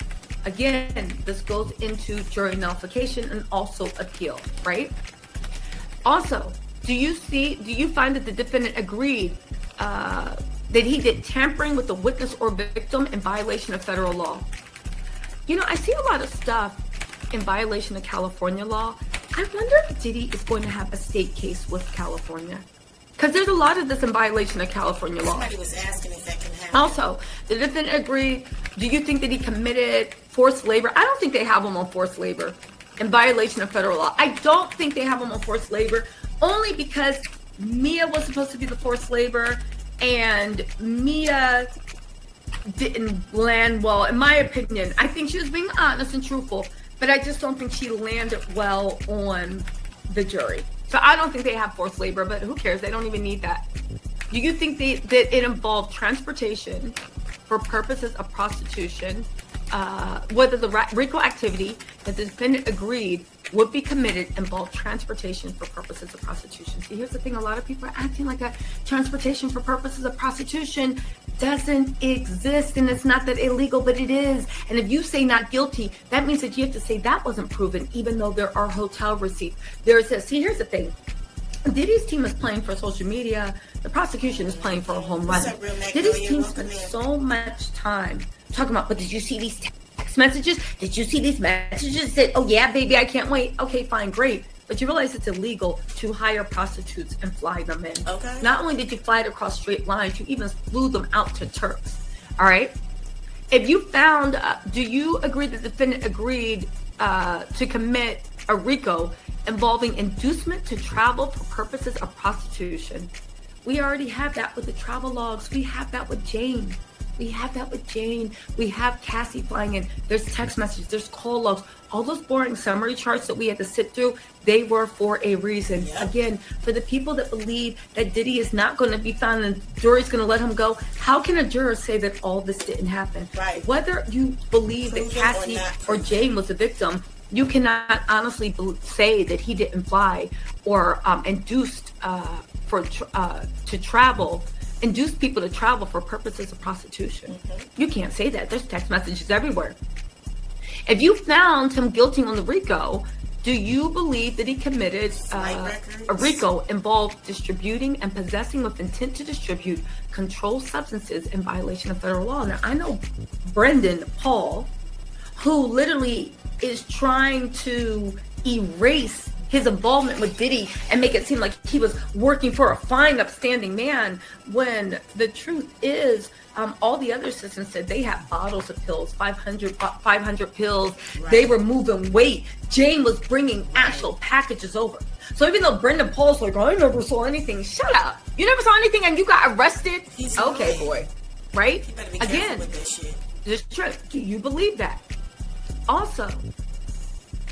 Again, this goes into jury nullification and also appeal, right? Also, do you find that the defendant agreed that he did tampering with the witness or victim in violation of federal law? You know, I see a lot of stuff in violation of California law. I wonder if Diddy is going to have a state case with California. Because there's a lot of this in violation of California law. Somebody was asking if that can happen. Also, the defendant agreed. Do you think that he committed forced labor? I don't think they have him on forced labor in violation of federal law. I don't think they have him on forced labor, only because Mia was supposed to be the forced labor, and Mia didn't land well, in my opinion. I think she was being honest and truthful, but I just don't think she landed well on the jury. So I don't think they have forced labor, but who cares? They don't even need that. Do you think that it involved transportation for purposes of prostitution, whether the RICO activity that the defendant agreed would be committed involved transportation for purposes of prostitution? See, here's the thing. A lot of people are acting like a transportation for purposes of prostitution doesn't exist, and it's not that illegal, but it is. And if you say not guilty, that means that you have to say that wasn't proven, even though there are hotel receipts. See, here's the thing. Diddy's team is playing for social media. The prosecution is playing for a home run. Diddy's team spent so much time talking about, but did you see these text messages? Did you see these messages that, oh yeah, baby, I can't wait. Okay, fine, great. But you realize it's illegal to hire prostitutes and fly them in. Okay. Not only did you fly it across straight lines, you even flew them out to Turks. All right. If you found, do you agree that the defendant agreed to commit a RICO involving inducement to travel for purposes of prostitution? We already have that with the travel logs. We have that with Jane. We have Cassie flying in. There's text messages. There's call logs. All those boring summary charts that we had to sit through, they were for a reason. Yep. Again, for the people that believe that Diddy is not going to be found and the jury's going to let him go, how can a juror say that all this didn't happen? Right. Whether you believe that Cassie or Jane was the victim, you cannot honestly say that he didn't fly or induced to travel. Induce people to travel for purposes of prostitution. Mm-hmm. You can't say that. There's text messages everywhere. If you found him guilty on the RICO, do you believe that he committed a RICO involved distributing and possessing with intent to distribute controlled substances in violation of federal law? Now, I know Brendan Paul, who literally is trying to erase his involvement with Diddy and make it seem like he was working for a fine, upstanding man, when the truth is, all the other assistants said they had bottles of pills, 500 pills. Right. They were moving weight. Jane was bringing actual packages over. So even though Brendan Paul's like, I never saw anything, shut up. You never saw anything and you got arrested? He's okay, lying. Boy. Right? You better be Again, with this shit. This truth. Do you believe that? Also,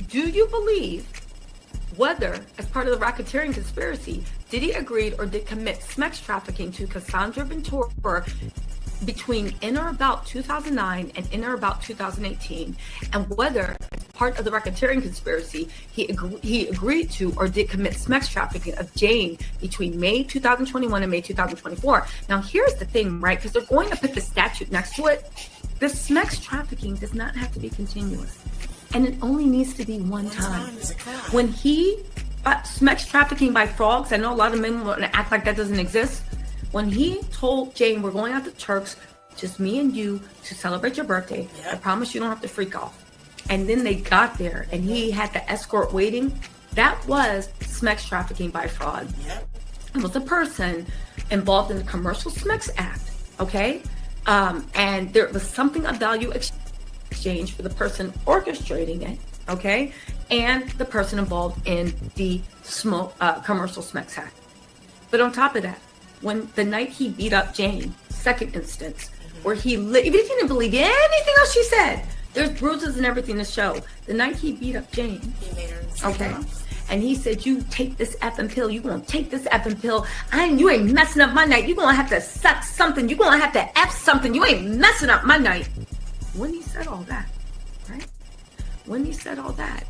do you believe whether, as part of the racketeering conspiracy, Diddy agreed or did commit sex trafficking to Cassandra Ventura between in or about 2009 and in or about 2018, and whether, as part of the racketeering conspiracy, he agreed to or did commit sex trafficking of Jane between May 2021 and May 2024. Now, here's the thing, right? Because they're going to put the statute next to it. The sex trafficking does not have to be continuous. And it only needs to be one time. When he, sex trafficking by frogs, I know a lot of men want to act like that doesn't exist. When he told Jane, we're going out to Turks, just me and you, to celebrate your birthday. Yep. I promise you don't have to freak off. And then they got there and he had the escort waiting. That was sex trafficking by fraud. Yep. It was a person involved in the Commercial Sex Act, okay? And there was something of value exchange for the person orchestrating it, okay, and the person involved in the Commercial Sex Act. But on top of that, when the night he beat up Jane, second instance, where even if you didn't believe anything else she said, there's bruises and everything to show. The night he beat up Jane, he made her okay, and he said, you take this effing pill, you gonna take this effing pill, you ain't messing up my night, you gonna have to suck something, you gonna have to F something, you ain't messing up my night. When he said all that, right? When he said all that,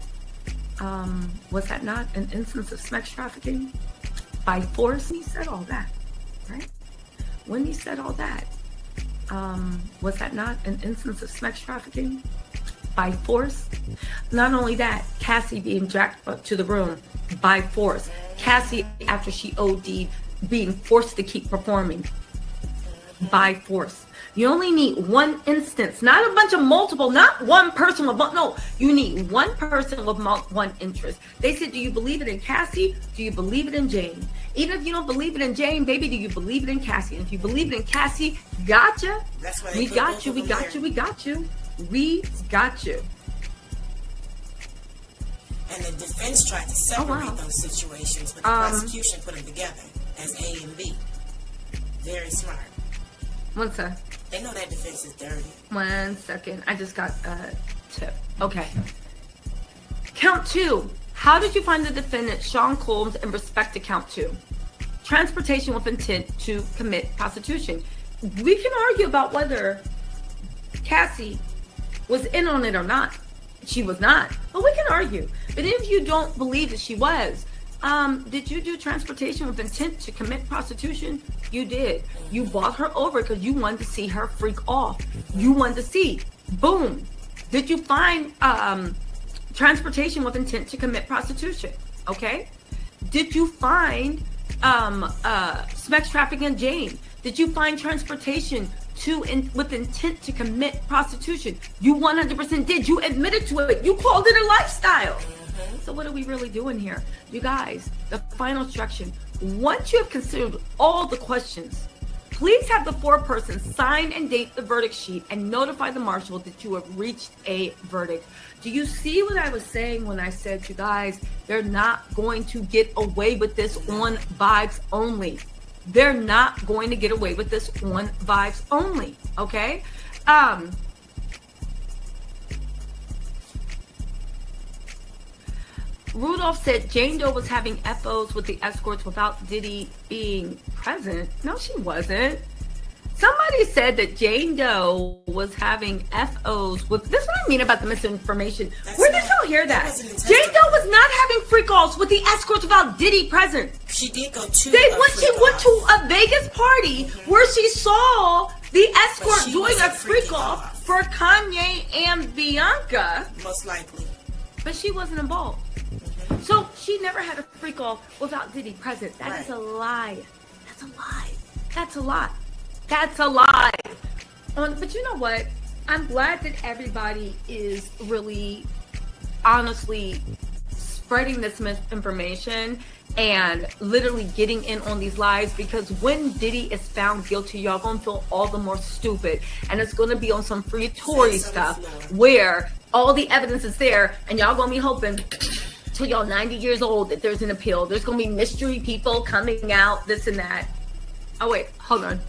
was that not an instance of sex trafficking by force? He said all that, right? When he said all that, was that not an instance of sex trafficking by force? Not only that, Cassie being dragged up to the room by force. Cassie, after she OD'd, being forced to keep performing by force. You only need one instance, not a bunch of multiple, not one person with no. You need one person with one interest. They said, do you believe it in Cassie? Do you believe it in Jane? Even if you don't believe it in Jane, baby, do you believe it in Cassie? And if you believe it in Cassie, gotcha. That's why we got you. We got you. We got you. We got you. And the defense tried to separate those situations, but the prosecution put them together. as A and B. Very smart. One sec. They know that defense is dirty. 1 second. I just got a tip. Okay. Count 2. How did you find the defendant, Sean Combs, in respect to count 2? Transportation with intent to commit prostitution. We can argue about whether Cassie was in on it or not. She was not, but we can argue. But if you don't believe that she was, did you do transportation with intent to commit prostitution? You did. You bought her over because you wanted to see her freak off. You wanted to see. Boom. Did you find transportation with intent to commit prostitution? Okay. Did you find sex trafficking, Jane? Did you find transportation with intent to commit prostitution? You 100% did. You admitted to it. You called it a lifestyle. So what are we really doing here? You guys, the final instruction. Once you have considered all the questions, please have the foreperson sign and date the verdict sheet and notify the marshal that you have reached a verdict. Do you see what I was saying when I said, you guys, they're not going to get away with this on vibes only. They're not going to get away with this on vibes only. Okay? Rudolph said Jane Doe was having FOs with the escorts without Diddy being present. No, she wasn't. Somebody said that Jane Doe was having FOs with. This is what I mean about the misinformation. Where did y'all hear that? Jane Doe was not having freak-offs with the escorts without Diddy present. She did go to. She went to a Vegas party where she saw the escort doing a freak-off for Kanye and Bianca. Most likely. But she wasn't involved. So she never had a freak off without Diddy present. That is a lie. That's a lie. That's a lie. That's a lie. But you know what? I'm glad that everybody is really honestly spreading this misinformation and literally getting in on these lies, because when Diddy is found guilty, y'all gonna feel all the more stupid. And it's gonna be on some free Tory stuff where all the evidence is there and y'all gonna be hoping till y'all 90 years old that there's an appeal. There's gonna be mystery people coming out, this and that. Oh wait, hold on.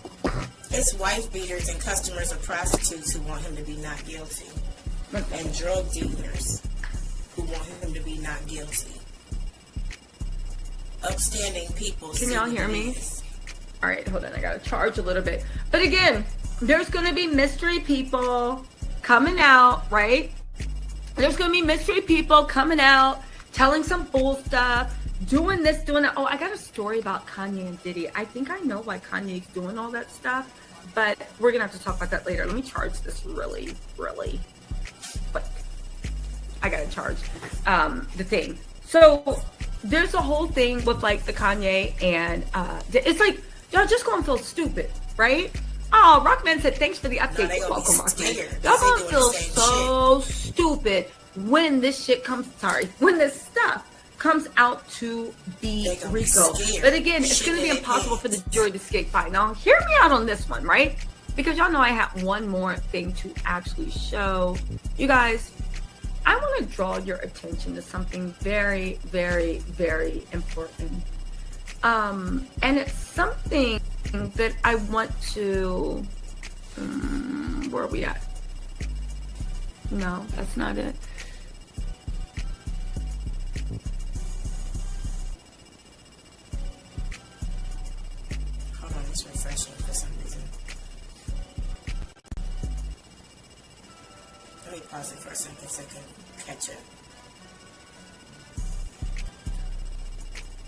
It's wife beaters and customers of prostitutes who want him to be not guilty. And drug dealers who want him to be not guilty. Upstanding people. Can y'all hear me? All right, hold on. I gotta charge a little bit. But again, there's gonna be mystery people coming out, right? There's gonna be mystery people coming out, telling some bull stuff, doing this, doing that. Oh, I got a story about Kanye and Diddy. I think I know why Kanye's doing all that stuff, but we're gonna have to talk about that later. Let me charge this really, really quick. I gotta charge the thing. So there's a whole thing with like the Kanye and it's like y'all just gonna feel stupid, right? Oh, Rockman said thanks for the update. Welcome, Rockman. Y'all gonna feel so stupid when this shit comes. When this stuff comes out to be RICO. But again, it's gonna be impossible for the jury to escape by. Now, hear me out on this one, right? Because y'all know I have one more thing to actually show you guys. I want to draw your attention to something very, very, very important. And it's something that I want to, where are we at? No, that's not it. Hold on, it's refreshing for some reason. Let me pause it for a second so I can catch up.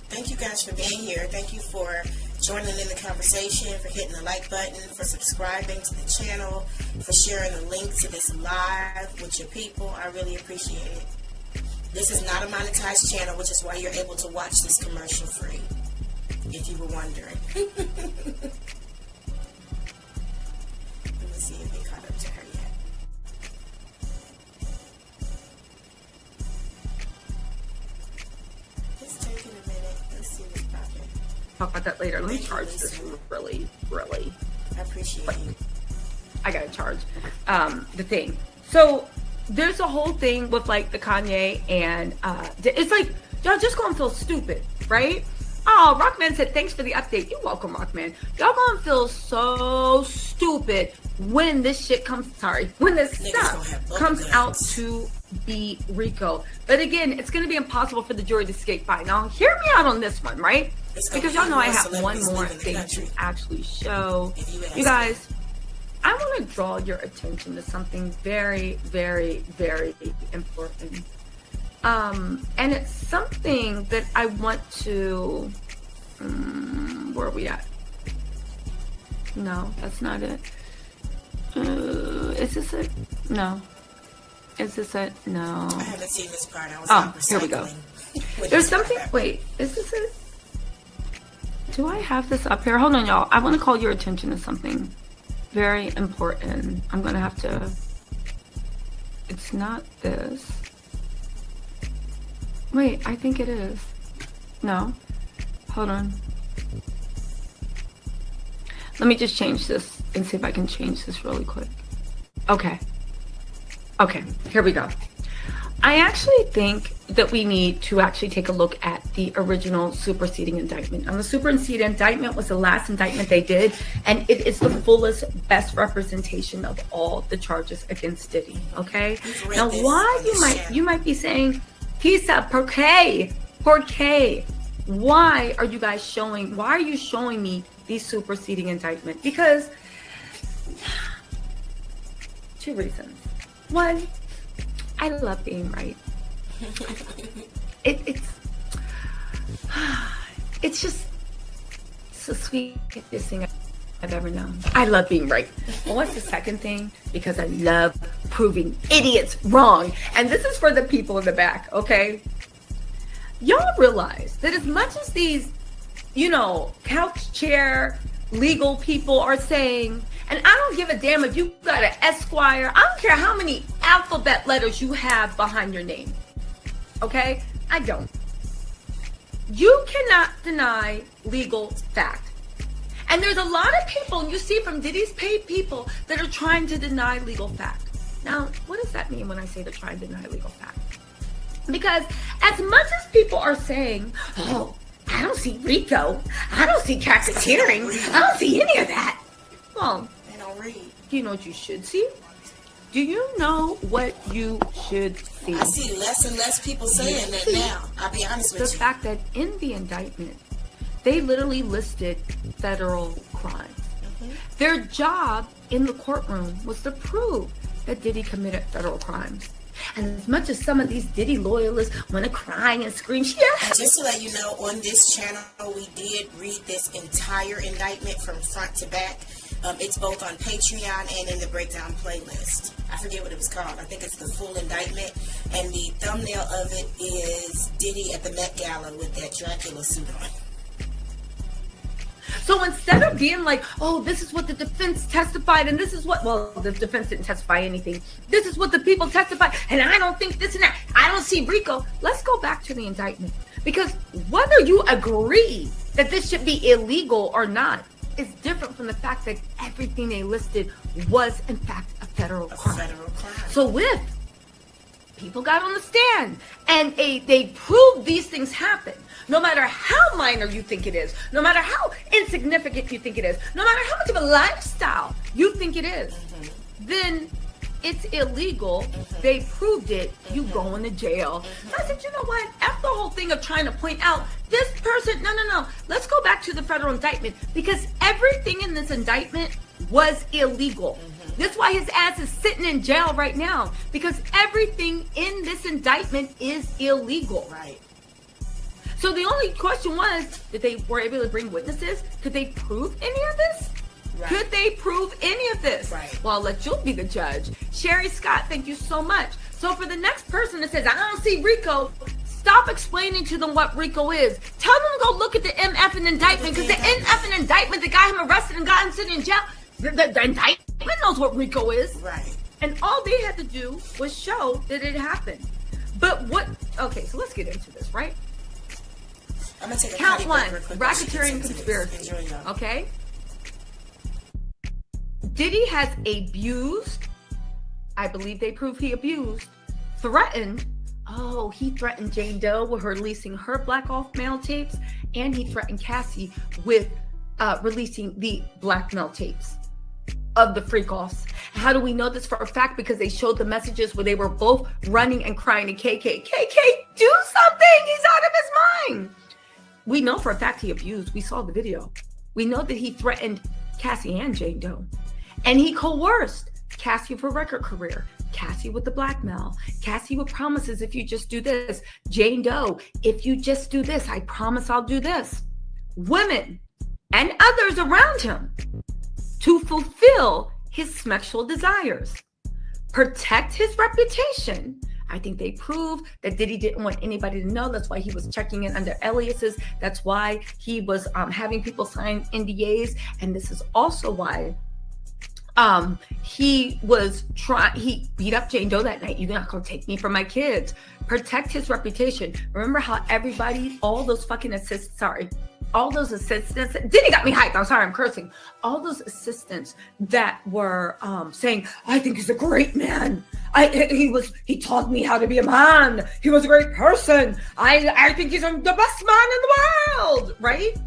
Thank you guys for being here. Thank you for joining in the conversation, for hitting the like button, for subscribing to the channel, for sharing the link to this live with your people. I really appreciate it. This is not a monetized channel, which is why you're able to watch this commercial free, if you were wondering. Let me see if they caught up to her yet. It's taking a minute. Let's see what's popping. Talk about that later. Let me charge this really, really. I appreciate you. I gotta charge the thing. So there's a whole thing with like the Kanye and it's like y'all just gonna feel stupid, right? Oh, Rockman said, thanks for the update. You're welcome, Rockman. Y'all gonna feel so stupid when this shit comes, when this stuff comes out to be Rico. But again, it's gonna be impossible for the jury to escape by. Now, hear me out on this one, right? Because y'all know I have one more thing to actually show. You guys, I want to draw your attention to something very, very, very important. And it's something that I want to, where are we at? No, that's not it. Is this it? No. Is this it? No. I haven't seen this part. I was here we go. There's something, wait, is this it? Do I have this up here? Hold on, y'all. I want to call your attention to something very important. I'm going to have to, it's not this. Wait, I think it is. No. Hold on. Let me just change this and see if I can change this really quick. Okay. Okay, here we go. I actually think that we need to actually take a look at the original superseding indictment. And the superseding indictment was the last indictment they did, and it is the fullest, best representation of all the charges against Diddy. Okay. Now, why you might be saying, Pisa, por qué? Why are you guys showing? Why are you showing me the superseding indictment? Because 2 reasons. One, I love being right. It's just the sweetest thing I've ever known. I love being right. Well, what's the second thing? Because I love proving idiots wrong. And this is for the people in the back, okay? Y'all realize that as much as these, couch chair legal people are saying, and I don't give a damn if you got an Esquire, I don't care how many alphabet letters you have behind your name, okay? I don't. You cannot deny legal fact. And there's a lot of people, and you see from Diddy's paid people, that are trying to deny legal fact. Now, what does that mean when I say they're trying to deny legal fact? Because as much as people are saying, oh, I don't see RICO, I don't see racketeering, I don't see any of that. Well, they don't read. Do you know what you should see? Do you know what you should see? I see less and less people saying that now. I'll be honest with you. The fact that in the indictment, they literally listed federal crimes. Mm-hmm. Their job in the courtroom was to prove that Diddy committed federal crimes. And as much as some of these Diddy loyalists want to cry and scream, yeah. And just to let you know, on this channel, we did read this entire indictment from front to back. It's both on Patreon and in the breakdown playlist. I forget what it was called. I think it's the full indictment. And the thumbnail of it is Diddy at the Met Gala with that Dracula suit on. So instead of being like, oh, this is what the defense testified, and this is what, well, the defense didn't testify anything. This is what the people testified, and I don't think this and that. I don't see RICO. Let's go back to the indictment. Because whether you agree that this should be illegal or not is different from the fact that everything they listed was, in fact, a federal crime. So if people got on the stand and they proved these things happen, no matter how minor you think it is, no matter how insignificant you think it is, no matter how much of a lifestyle you think it is, then it's illegal. They proved it. You go into jail. So I said, you know what? After the whole thing of trying to point out this person, no. Let's go back to the federal indictment, because everything in this indictment was illegal. That's why his ass is sitting in jail right now, because everything in this indictment is illegal. Right. So the only question was, were able to bring witnesses? Could they prove any of this? Right. Could they prove any of this? Right. Well, I'll let you be the judge. Sherry Scott, thank you so much. So for the next person that says, I don't see RICO, stop explaining to them what RICO is. Tell them to go look at the MF and indictment, because the MF and indictment that got him arrested and got him sitting in jail, the indictment knows what RICO is. Right. And all they had to do was show that it happened. But okay, so let's get into this, right? I'm gonna take a count one, real quick racketeering conspiracy. Okay. Diddy has abused, I believe they prove he abused, threatened, Oh, he threatened Jane Doe with her releasing her blackmail tapes, and he threatened Cassie with releasing the blackmail tapes of the freak-offs. How do we know this for a fact? Because they showed the messages where they were both running and crying to KK, do something! He's out of his mind! We know for a fact he abused. We saw the video. We know that he threatened Cassie and Jane Doe. And he coerced Cassie for record career. Cassie with the blackmail. Cassie with promises, if you just do this. Jane Doe, if you just do this, I promise I'll do this. Women and others around him to fulfill his sexual desires. Protect his reputation. I think they proved that Diddy didn't want anybody to know. That's why he was checking in under aliases. That's why he was having people sign NDAs. And this is also why he beat up Jane Doe that night. You're not gonna take me from my kids. Protect his reputation. Remember how everybody, all those assistants, Diddy got me hyped. I'm sorry, I'm cursing. All those assistants that were saying, I think he's a great man. He taught me how to be a man. He was a great person. I think he's the best man in the world, right?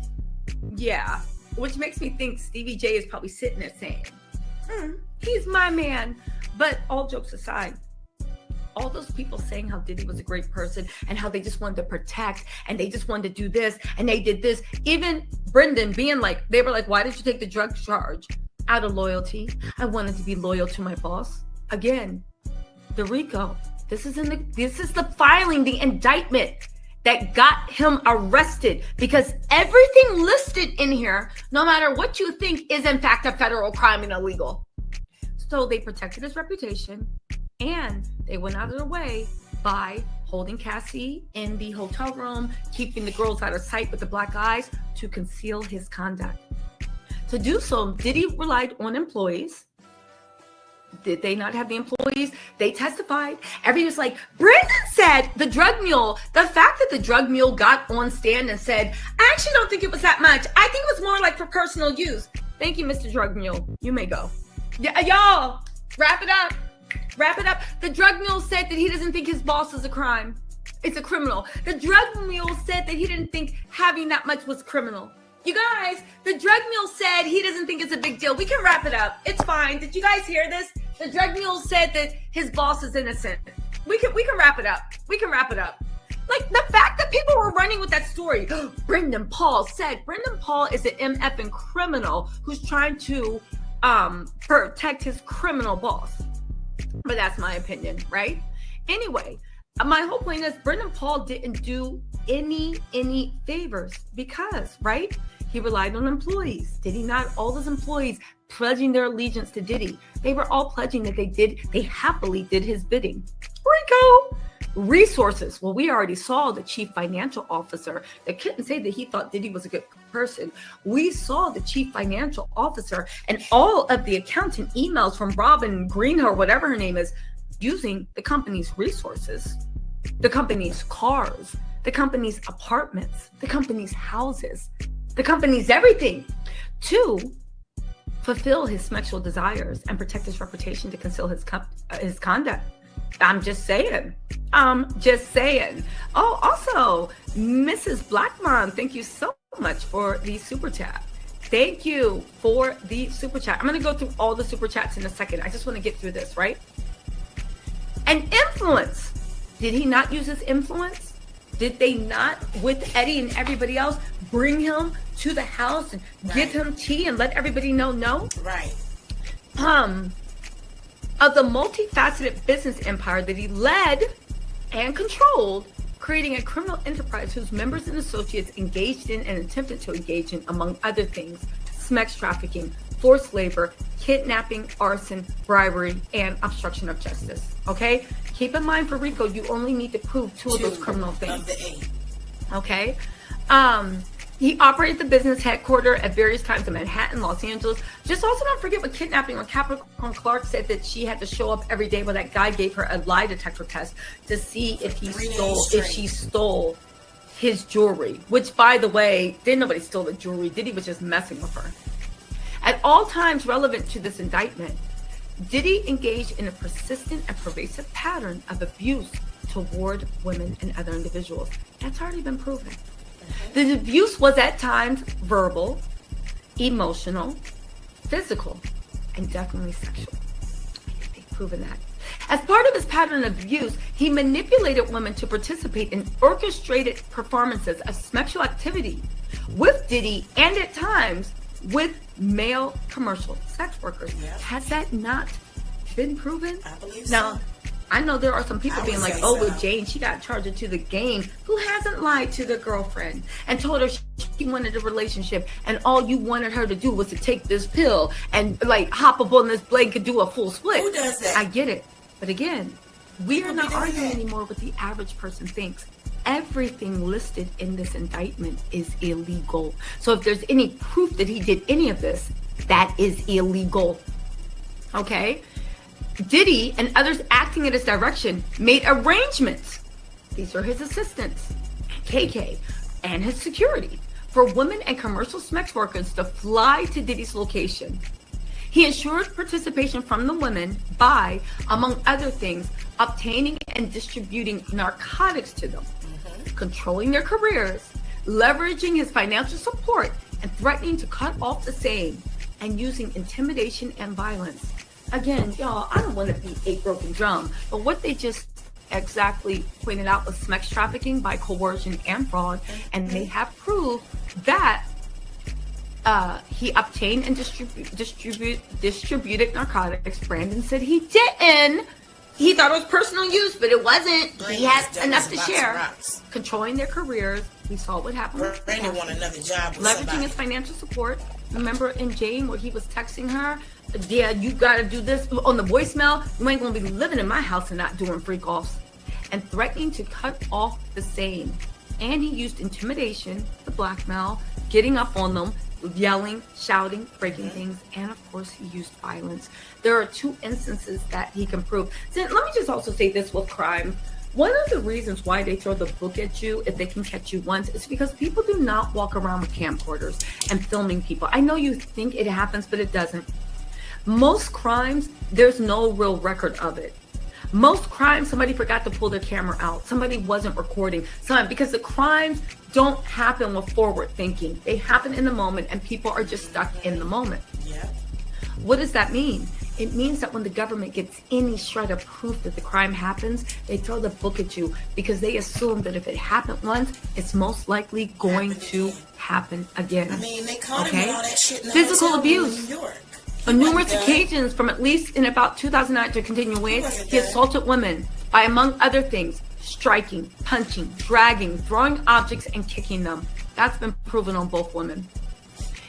Yeah, which makes me think Stevie J is probably sitting there saying, he's my man. But all jokes aside, all those people saying how Diddy was a great person and how they just wanted to protect and they just wanted to do this and they did this. Even Brendan being like, they were like, why did you take the drug charge? Out of loyalty. I wanted to be loyal to my boss. Again, the RICO. This is the filing, the indictment that got him arrested, because everything listed in here, no matter what you think, is in fact a federal crime and illegal. So they protected his reputation, and they went out of their way by holding Cassie in the hotel room, keeping the girls out of sight with the black eyes to conceal his conduct. To do so, Diddy relied on employees. Did they not have the employees? They testified. Everybody's like, Brendan said the drug mule. The fact that the drug mule got on stand and said, I actually don't think it was that much. I think it was more like for personal use. Thank you, Mr. Drug Mule. You may go. Yeah, y'all, wrap it up. Wrap it up. The drug mule said that he doesn't think his boss is a crime. It's a criminal. The drug mule said that he didn't think having that much was criminal. You guys, the drug mule said he doesn't think it's a big deal. We can wrap it up. It's fine. Did you guys hear this? The drug mule said that his boss is innocent. We can wrap it up. We can wrap it up. Like the fact that people were running with that story. Brendan Paul said. Brendan Paul is an MFing criminal who's trying to protect his criminal boss. But that's my opinion, right? Anyway, my whole point is Brendan Paul didn't do any favors because, right? He relied on employees. Did he not? All those employees pledging their allegiance to Diddy. They were all pledging that they happily did his bidding. Rico! Resources. Well, we already saw the chief financial officer that couldn't say that he thought Diddy was a good person. We saw the chief financial officer and all of the accountant emails from Robin Greenhill, or whatever her name is, using the company's resources, the company's cars, the company's apartments, the company's houses, the company's everything to fulfill his sexual desires and protect his reputation to conceal his conduct. I'm just saying. Oh, also, Mrs. Blackmon, thank you so much for the super chat. Thank you for the super chat. I'm going to go through all the super chats in a second. I just want to get through this, right? And influence. Did he not use his influence? Did they not, with Eddie and everybody else, bring him to the house and give him tea and let everybody know no? Right. Of the multifaceted business empire that he led and controlled, creating a criminal enterprise whose members and associates engaged in and attempted to engage in, among other things, sex trafficking, forced labor, kidnapping, arson, bribery, and obstruction of justice. Okay? Keep in mind for RICO, you only need to prove two of those criminal things. Of the 8. Okay? He operated the business headquarters at various times in Manhattan, Los Angeles. Just also don't forget what kidnapping, when Capricorn Clark said that she had to show up every day when that guy gave her a lie detector test to see if she stole his jewelry. Which, by the way, didn't nobody steal the jewelry. Diddy was just messing with her. At all times relevant to this indictment, Diddy engaged in a persistent and pervasive pattern of abuse, toward women and other individuals. That's already been proven. The abuse was at times verbal, emotional, physical, and definitely sexual. They've proven that. As part of his pattern of abuse, he manipulated women to participate in orchestrated performances of sexual activity with Diddy and at times with male commercial sex workers. Yeah. Has that not been proven? I believe Now, so. I know there are some people I being would like, say oh, so. with Jane, she got charged into the game. Who hasn't lied to their girlfriend and told her she wanted a relationship and all you wanted her to do was to take this pill and like hop up on this blade could do a full split? Who does that? I get it. But again, we are People not be doing arguing that. anymore what the average person thinks. Everything listed in this indictment is illegal. So if there's any proof that he did any of this, that is illegal. Okay? Diddy and others acting in his direction made arrangements. These are his assistants, KK, and his security for women and commercial sex workers to fly to Diddy's location. He ensured participation from the women by, among other things, obtaining and distributing narcotics to them, controlling their careers, leveraging his financial support, and threatening to cut off the same, and using intimidation and violence. Again, y'all, I don't want to beat a broken drum, but what they just exactly pointed out was sex trafficking by coercion and fraud, and they have proved that he obtained and distributed narcotics. Brandon said he didn't. He thought it was personal use, but it wasn't. He had enough to share. Controlling their careers. We saw what happened. Brandon want another job with Leveraging somebody. his financial support. Remember in Jane where he was texting her, yeah, you gotta do this on the voicemail. You ain't gonna be living in my house and not doing freak offs. And threatening to cut off the same. And he used intimidation, the blackmail, getting up on them, yelling, shouting, breaking things, and of course he used violence. There are 2 instances that he can prove. So let me just also say this with crime. One of the reasons why they throw the book at you if they can catch you once is because people do not walk around with camcorders and filming people. I know you think it happens, but it doesn't. Most crimes, there's no real record of it. Most crimes, somebody forgot to pull their camera out. Somebody wasn't recording. Because the crimes don't happen with forward thinking. They happen in the moment and people are just stuck in the moment. Yeah. What does that mean? It means that when the government gets any shred of proof that the crime happens, they throw the book at you because they assume that if it happened once, it's most likely going to happen again. I mean, they caught him with all that shit in the Physical hotel room abuse. in New York. On numerous wasn't done. occasions, from at least in about 2009 to continue ways, wasn't he done. assaulted women by, among other things, striking, punching, dragging, throwing objects, and kicking them. That's been proven on both women.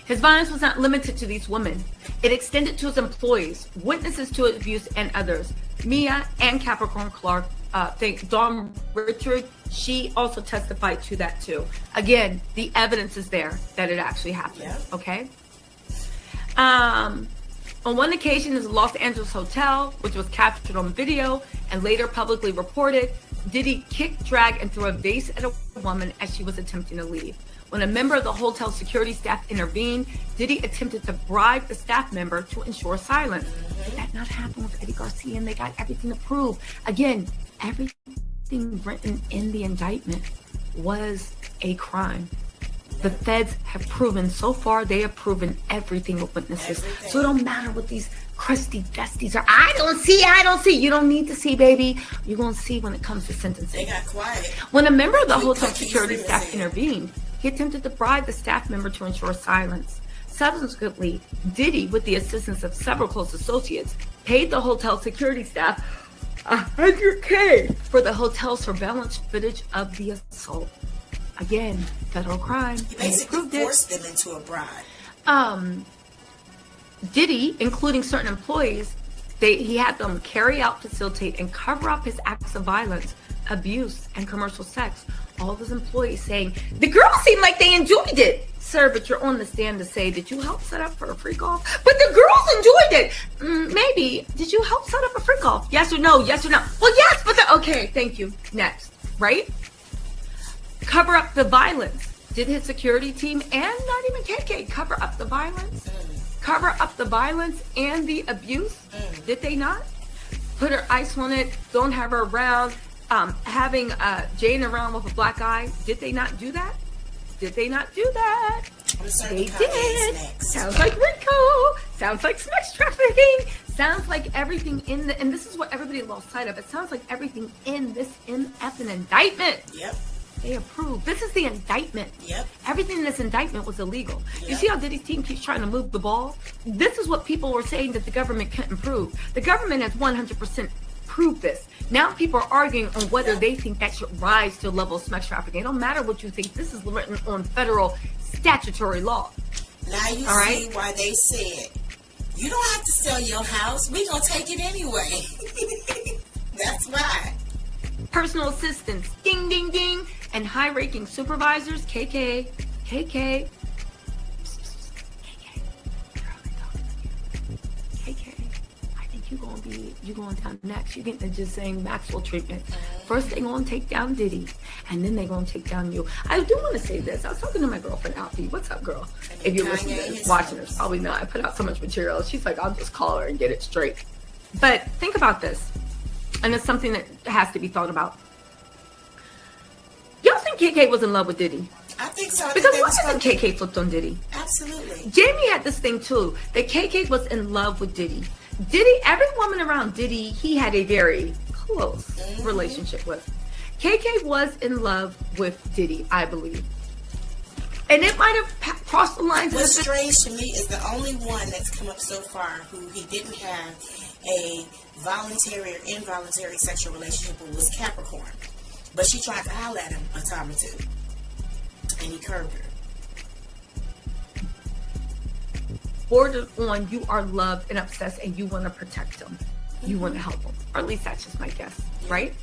His violence was not limited to these women. It extended to his employees, witnesses to abuse, and others. Mia and Capricorn Clark, Dawn Richard, she also testified to that too. Again, the evidence is there that it actually happened. Yeah. Okay. On one occasion, in the Los Angeles hotel, which was captured on video and later publicly reported, Diddy kicked, dragged, and threw a vase at a woman as she was attempting to leave. When a member of the hotel security staff intervened, Diddy attempted to bribe the staff member to ensure silence. Did that not happen with Eddie Garcia? And they got everything to prove. Again, everything written in the indictment was a crime. The feds have proven, so far, they have proven everything with witnesses. Everything. So it don't matter what these crusty besties are. I don't see. You don't need to see, baby. You're going to see when it comes to sentencing. They got quiet. When a member of the Keep hotel cookies security in the staff sand. intervened, he attempted to bribe the staff member to ensure silence. Subsequently, Diddy, with the assistance of several close associates, paid the hotel security staff $100K for the hotel surveillance footage of the assault. Again, federal crime. He And they basically proved it. forced them into a bribe. Diddy, including certain employees, he had them carry out, facilitate, and cover up his acts of violence, abuse, and commercial sex. All of his employees saying, the girls seem like they enjoyed it. Sir, but you're on the stand to say, did you help set up for a freak off? But the girls enjoyed it. Maybe. Did you help set up a freak off? Yes or no? Yes or no? Well, yes, but okay, thank you. Next, right? Cover up the violence. Did his security team and not even KK cover up the violence? Cover up the violence and the abuse? Did they not? Put her ice on it, don't have her around, having Jane around with a black eye. Did they not do that? Did they not do that? They did. Sounds like RICO. Sounds like sex trafficking. Sounds like everything in the, and this is what everybody lost sight of. It sounds like everything in this MF an indictment. Yep. They approved. This is the indictment. Yep. Everything in this indictment was illegal. Yep. You see how Diddy's team keeps trying to move the ball? This is what people were saying that the government couldn't prove. The government has 100% proved this. Now people are arguing on whether they think that should rise to a level of sex trafficking. It don't matter what you think. This is written on federal statutory law. Now you see why they said, you don't have to sell your house. We're going to take it anyway. That's why. Personal assistants, ding, ding, ding, and high-ranking supervisors, KK, I think you're going down next. You're getting the just saying Maxwell treatment. First they're going to take down Diddy, and then they're going to take down you. I do want to say this. I was talking to my girlfriend, Alfie. What's up, girl? If you're listening to this, watching this, probably not. I put out so much material. She's like, I'll just call her and get it straight. But think about this, and it's something that has to be thought about. Y'all think KK was in love with Diddy? I think so. Because why hasn't KK flipped on Diddy? Absolutely. Jamie had this thing too, that KK was in love with Diddy. Diddy, every woman around Diddy, he had a very close relationship with. KK was in love with Diddy, I believe. And it might have crossed the lines. What's strange to me is the only one that's come up so far who he didn't have a voluntary or involuntary sexual relationship with was Capricorn. But she tried to holler at him a time or two. And he curbed her. Bordered on, you are loved and obsessed and you want to protect them. You want to help them. Or at least that's just my guess, right?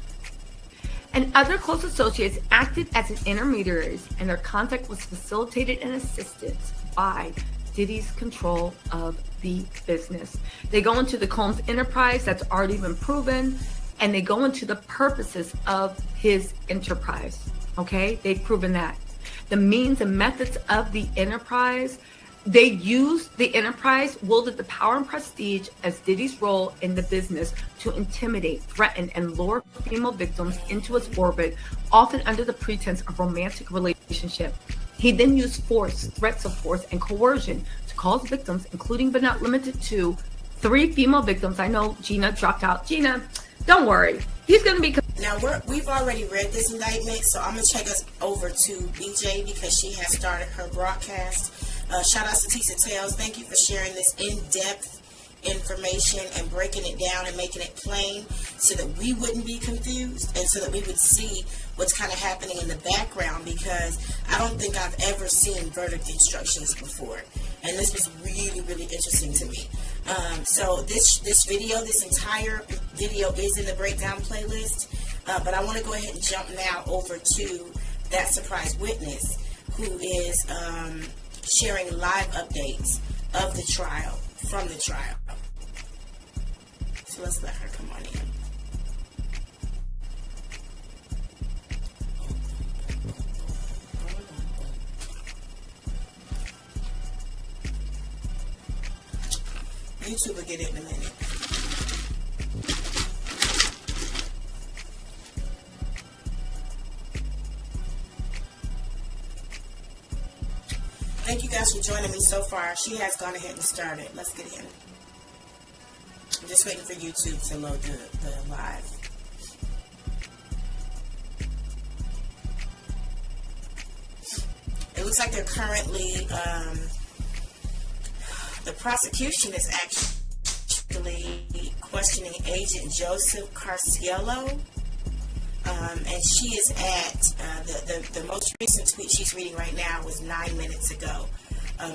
And other close associates acted as an intermediaries, and their contact was facilitated and assisted by Diddy's control of the business. They go into the Combs enterprise that's already been proven, and they go into the purposes of his enterprise. Okay, they've proven that. The means and methods of the enterprise, they used the enterprise, wielded the power and prestige as Diddy's role in the business to intimidate, threaten, and lure female victims into its orbit, often under the pretense of romantic relationship. He then used force, threats of force, and coercion to cause victims, including but not limited to 3 female victims. I know Gina dropped out. Gina, don't worry. He's going to be... Now, we've already read this indictment, so I'm going to check us over to BJ because she has started her broadcast. Shout out to Tisa Tales. Thank you for sharing this in-depth information and breaking it down and making it plain so that we wouldn't be confused and so that we would see what's kind of happening in the background, because I don't think I've ever seen verdict instructions before. And this was really, really interesting to me. So this video, this entire video is in the breakdown playlist. But I want to go ahead and jump now over to that surprise witness who is sharing live updates of the trial, from the trial. So let's let her come on in. YouTube will get it in a minute. Thank you guys for joining me so far. She has gone ahead and started. Let's get in. I'm just waiting for YouTube to load the live. It looks like they're currently, the prosecution is actually questioning Agent Joseph Carciello. And she is at, the most recent tweet she's reading right now was 9 minutes ago.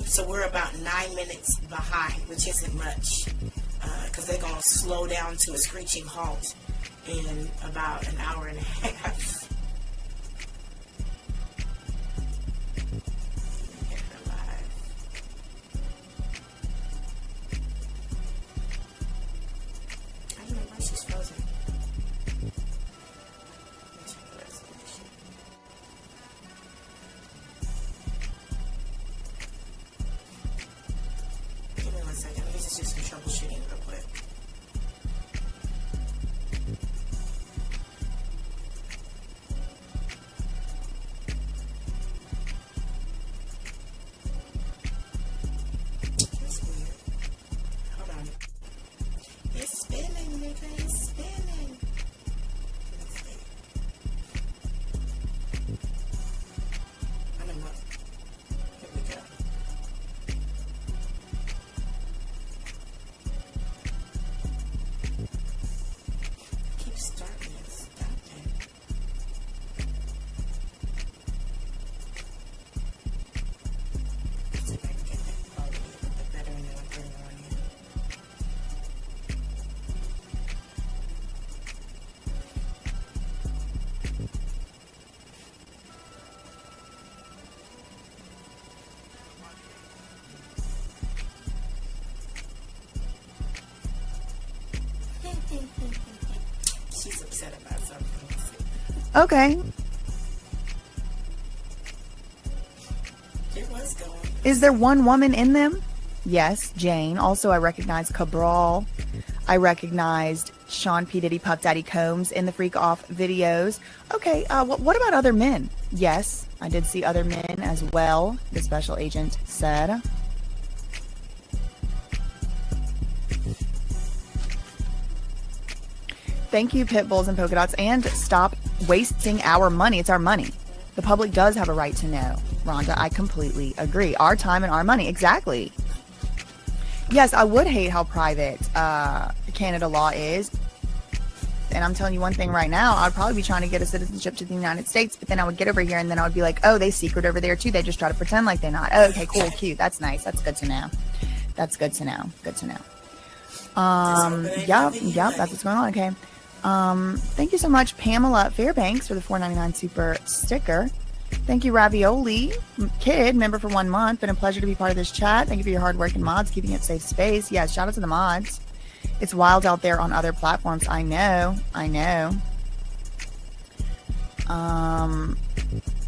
So we're about 9 minutes behind, which isn't much, because they're going to slow down to a screeching halt in about an hour and a half. Get her live. I don't know why she's frozen. Give me 1 second. Let me just do some troubleshooting real quick. Okay. It was going. Is there one woman in them? Yes, Jane. Also, I recognize Cabral. I recognized Sean P. Diddy, Puff Daddy Combs in the Freak Off videos. Okay, what about other men? Yes, I did see other men as well, the special agent said. Thank you, pit bulls and polka dots, and stop wasting our money. It's our money. The public does have a right to know. Rhonda, I completely agree. Our time and our money. Exactly. Yes, I would hate how private Canada law is. And I'm telling you one thing right now, I'd probably be trying to get a citizenship to the United States, but then I would get over here and then I would be like, oh, they secret over there too. They just try to pretend like they're not. Oh, okay, cool, cute. That's nice. That's good to know. That's good to know. Good to know. Yep, that's what's going on. Okay. Thank you so much, Pamela Fairbanks, for the $4.99 super sticker. Thank you, Ravioli Kid, member for 1 month. Been a pleasure to be part of this chat. Thank you for your hard work and mods, keeping it safe space. Yes, shout out to the mods. It's wild out there on other platforms. I know.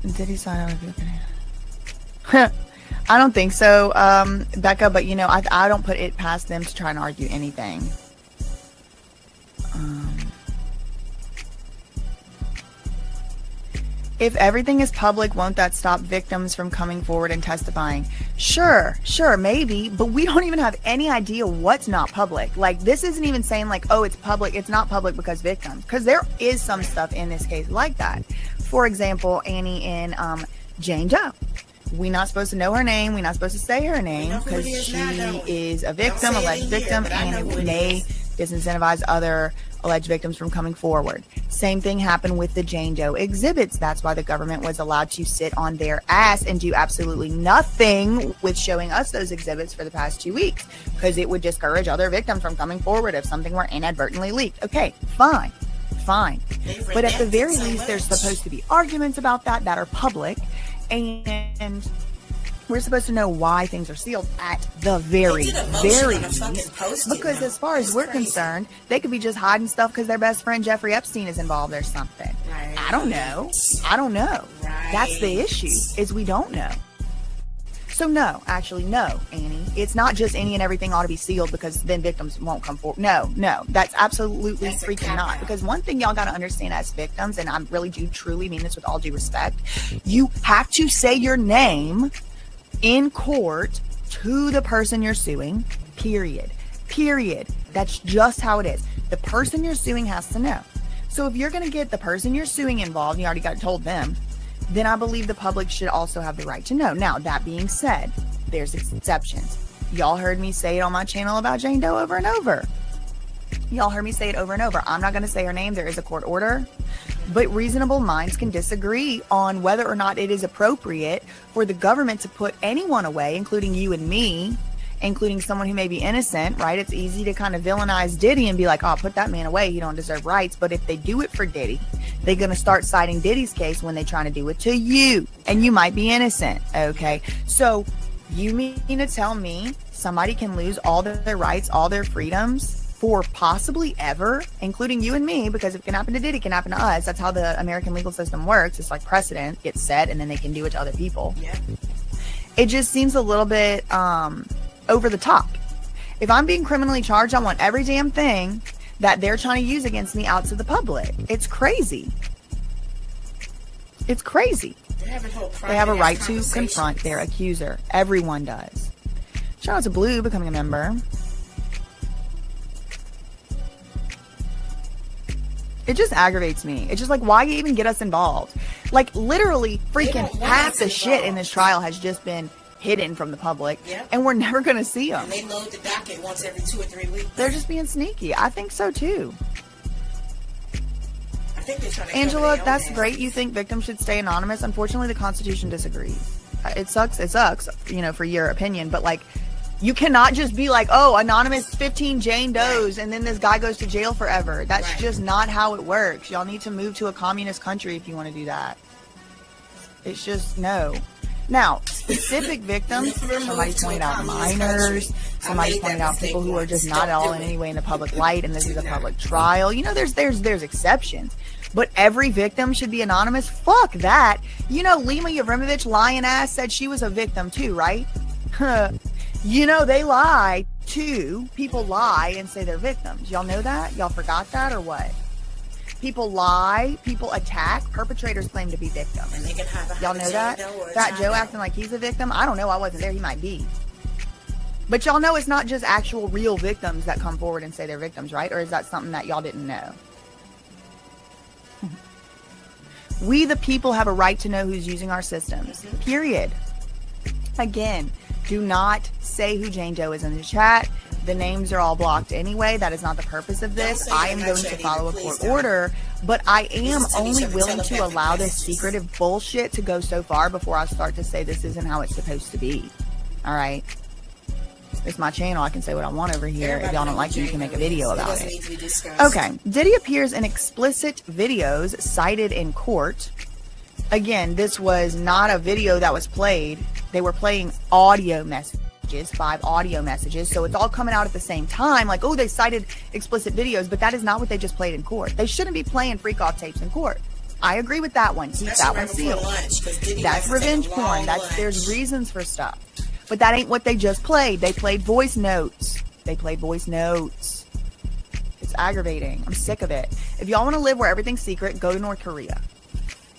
Did he sign out of I don't think so, Becca, but you know, I don't put it past them to try and argue anything. If everything is public, won't that stop victims from coming forward and testifying? Sure, maybe, but we don't even have any idea what's not public. Like, this isn't even saying like, oh, it's public. It's not public because victims, because there is some stuff in this case like that. For example, Annie and Jane Doe. We're not supposed to know her name. We're not supposed to say her name because she is a victim, alleged victim, and it may disincentivize other alleged victims from coming forward. Same thing happened with the Jane Doe exhibits. That's why the government was allowed to sit on their ass and do absolutely nothing with showing us those exhibits for the past 2 weeks, because it would discourage other victims from coming forward if something were inadvertently leaked. Okay, fine. But at the very least, there's supposed to be arguments about that are public, and we're supposed to know why things are sealed at the very least. Because as far as we're concerned, they could be just hiding stuff because their best friend Jeffrey Epstein is involved or something. Right. I don't know. Right. That's the issue, is we don't know. So no, Annie. It's not just any and everything ought to be sealed because then victims won't come forward. No, that's absolutely freaking not. Because one thing y'all got to understand as victims, and I really do truly mean this with all due respect, you have to say your name in court to the person you're suing, period. That's just how it is. The person you're suing has to know. So if you're going to get the person you're suing involved, you already got told them, then I believe the public should also have the right to know. Now, that being said, there's exceptions. Y'all heard me say it on my channel about Jane Doe over and over. I'm not going to say her name. There is a court order. But reasonable minds can disagree on whether or not it is appropriate for the government to put anyone away, including you and me, including someone who may be innocent, right? It's easy to kind of villainize Diddy and be like, oh, put that man away. He don't deserve rights. But if they do it for Diddy, they're going to start citing Diddy's case when they're trying to do it to you. And you might be innocent, okay? So you mean to tell me somebody can lose all their rights, all their freedoms for possibly ever, including you and me, because if it can happen to Diddy, it can happen to us. That's how the American legal system works. It's like precedent gets set and then they can do it to other people. Yeah. It just seems a little bit over the top. If I'm being criminally charged, I want every damn thing that they're trying to use against me out to the public. It's crazy. They have a right to confront their accuser. Everyone does. Shout out to Blue becoming a member. It just aggravates me. It's just like, why even get us involved? Like, literally freaking half the shit in this trial has just been hidden from the public, and we're never going to see them. And they load the docket once every 2 or 3 weeks. They're just being sneaky. I think so too. I think they're trying to Angela, that's great. You think victims should stay anonymous. Unfortunately, the Constitution disagrees. It sucks, you know, for your opinion, but like, you cannot just be like, oh, anonymous 15 Jane Does, and then this guy goes to jail forever. That's just not how it works. Y'all need to move to a communist country if you want to do that. It's just, no. Now, specific victims, somebody pointed out minors, somebody pointed out people who are just not at all in any way in the public light, and this is a public trial. You know, there's exceptions. But every victim should be anonymous? Fuck that. You know, Lima Yevrimovich, lying ass, said she was a victim too, right? You know, they lie too. People lie and say they're victims. Y'all know that? Y'all forgot that or what? People lie, people attack, perpetrators claim to be victims. And they can have a Y'all know that? Fat Joe acting like he's a victim? I don't know. I wasn't there. He might be. But y'all know it's not just actual real victims that come forward and say they're victims, right? Or is that something that y'all didn't know? We, the people, have a right to know who's using our systems. Period. Again, do not say who Jane Doe is in the chat. The names are all blocked anyway. That is not the purpose of this. I am going to follow a court order, but I am only willing to allow this secretive bullshit to go so far before I start to say this isn't how it's supposed to be. All right? It's my channel. I can say what I want over here. If y'all don't like it, you can make a video about it. Okay. Diddy appears in explicit videos cited in court. Again, this was not a video that was played. They were playing audio messages, 5 audio messages. So it's all coming out at the same time. Like, oh, they cited explicit videos, but that is not what they just played in court. They shouldn't be playing freak off tapes in court. I agree with that one. Keep that one sealed. That's revenge porn. There's reasons for stuff. But that ain't what they just played. They played voice notes. It's aggravating. I'm sick of it. If y'all want to live where everything's secret, go to North Korea.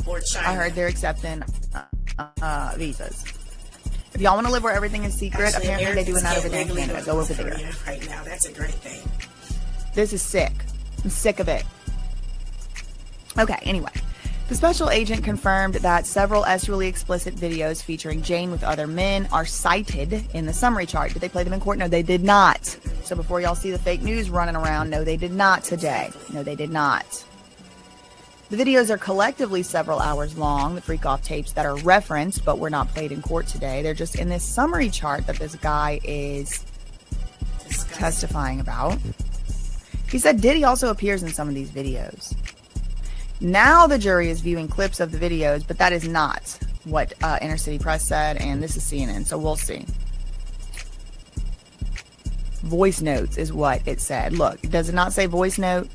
Or China. I heard they're accepting visas. If y'all want to live where everything is secret, apparently they're doing that over there in Canada. Go over there. Right now, that's a great thing. This is sick. I'm sick of it. Okay, anyway. The special agent confirmed that several sexually explicit videos featuring Jane with other men are cited in the summary chart. Did they play them in court? No, they did not. So before y'all see the fake news running around, no, they did not today. No, they did not. The videos are collectively several hours long, the freak-off tapes that are referenced, but were not played in court today. They're just in this summary chart that this guy is testifying about. He said Diddy also appears in some of these videos. Now the jury is viewing clips of the videos, but that is not what Inner City Press said, and this is CNN, so we'll see. Voice notes is what it said. Look, does it not say voice note?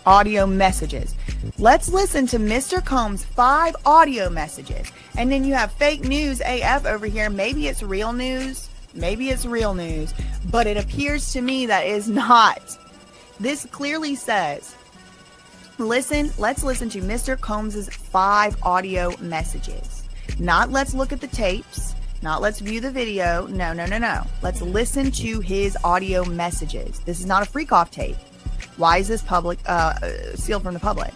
Audio messages. Let's listen to Mr. Combs' 5 audio messages. And then you have fake news AF over here. Maybe it's real news. But it appears to me that is not. This clearly says, let's listen to Mr. Combs' 5 audio messages. Not let's look at the tapes. Not let's view the video. No. Let's listen to his audio messages. This is not a freak-off tape. Why is this public sealed from the public?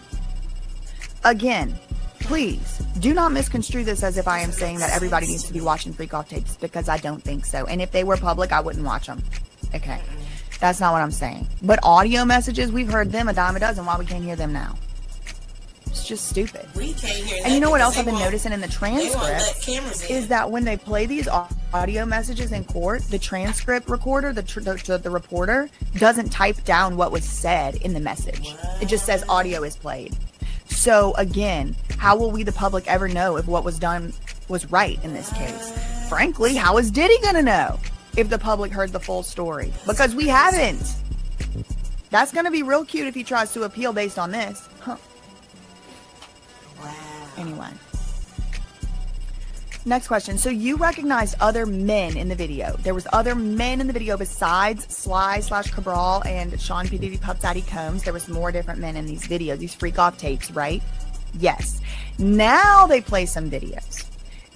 Again, please do not misconstrue this as if I am saying that everybody needs to be watching freak-off tapes, because I don't think so. And if they were public, I wouldn't watch them. Okay, that's not what I'm saying. But audio messages, we've heard them a dime a dozen. Why we can't hear them now? It's just stupid. We can't hear. And you know what else I've been noticing in the transcript is that when they play these audio messages in court, the transcript recorder, the reporter, doesn't type down what was said in the message. It just says audio is played. So again, how will we, the public, ever know if what was done was right in this case? Frankly, how is Diddy gonna know if the public heard the full story? Because we haven't. That's gonna be real cute if he tries to appeal based on this. Huh. Wow. Anyway. Next question. So you recognized other men in the video. There was other men in the video besides Sly/Cabral and Sean P. Diddy Puff Daddy Combs. There was more different men in these videos, these freak-off tapes, right? Yes. Now they play some videos.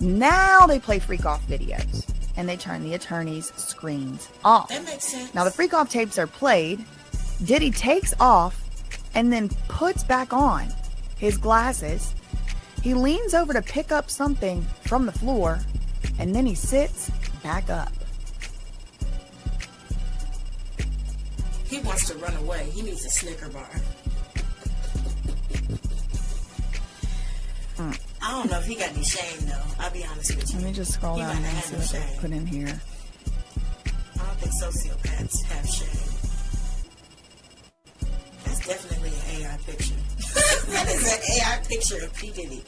Now they play freak-off videos. And they turn the attorney's screens off. That makes sense. Now the freak-off tapes are played. Diddy takes off and then puts back on his glasses. He leans over to pick up something from the floor, and then he sits back up. He wants to run away. He needs a Snicker bar. I don't know if he got any shame, though. I'll be honest with you. Let me just scroll down and see what they put in here. I don't think sociopaths have shame. That's definitely an AI picture. That is an AI picture of P. Diddy.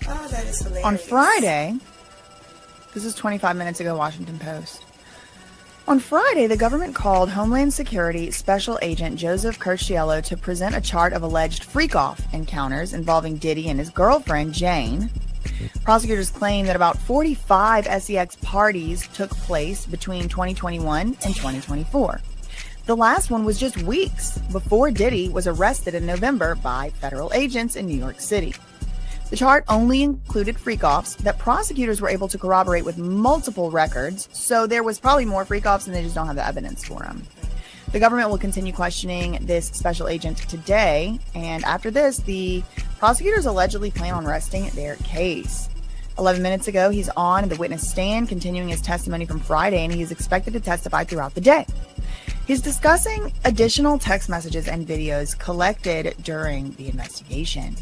Oh, that is hilarious. On Friday, This is 25 minutes ago, Washington Post. On Friday, the government called Homeland Security Special Agent Joseph Curciello to present a chart of alleged freak-off encounters involving Diddy and his girlfriend, Jane. Prosecutors claim that about 45 SEX parties took place between 2021 and 2024. The last one was just weeks before Diddy was arrested in November by federal agents in New York City. The chart only included freak-offs that prosecutors were able to corroborate with multiple records, so there was probably more freak-offs and they just don't have the evidence for them. The government will continue questioning this special agent today, and after this, the prosecutors allegedly plan on resting their case. 11 minutes ago, he's on the witness stand, continuing his testimony from Friday, and he is expected to testify throughout the day. He's discussing additional text messages and videos collected during the investigation.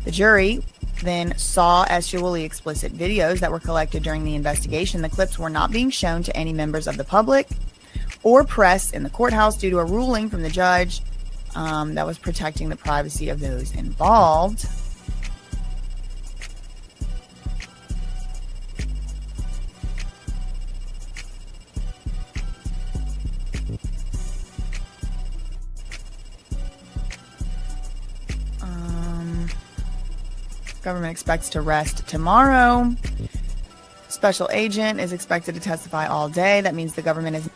The jury then saw sexually explicit videos that were collected during the investigation. The clips were not being shown to any members of the public or press in the courthouse due to a ruling from the judge that was protecting the privacy of those involved. Government expects to rest tomorrow. Special agent is expected to testify all day. That means the government is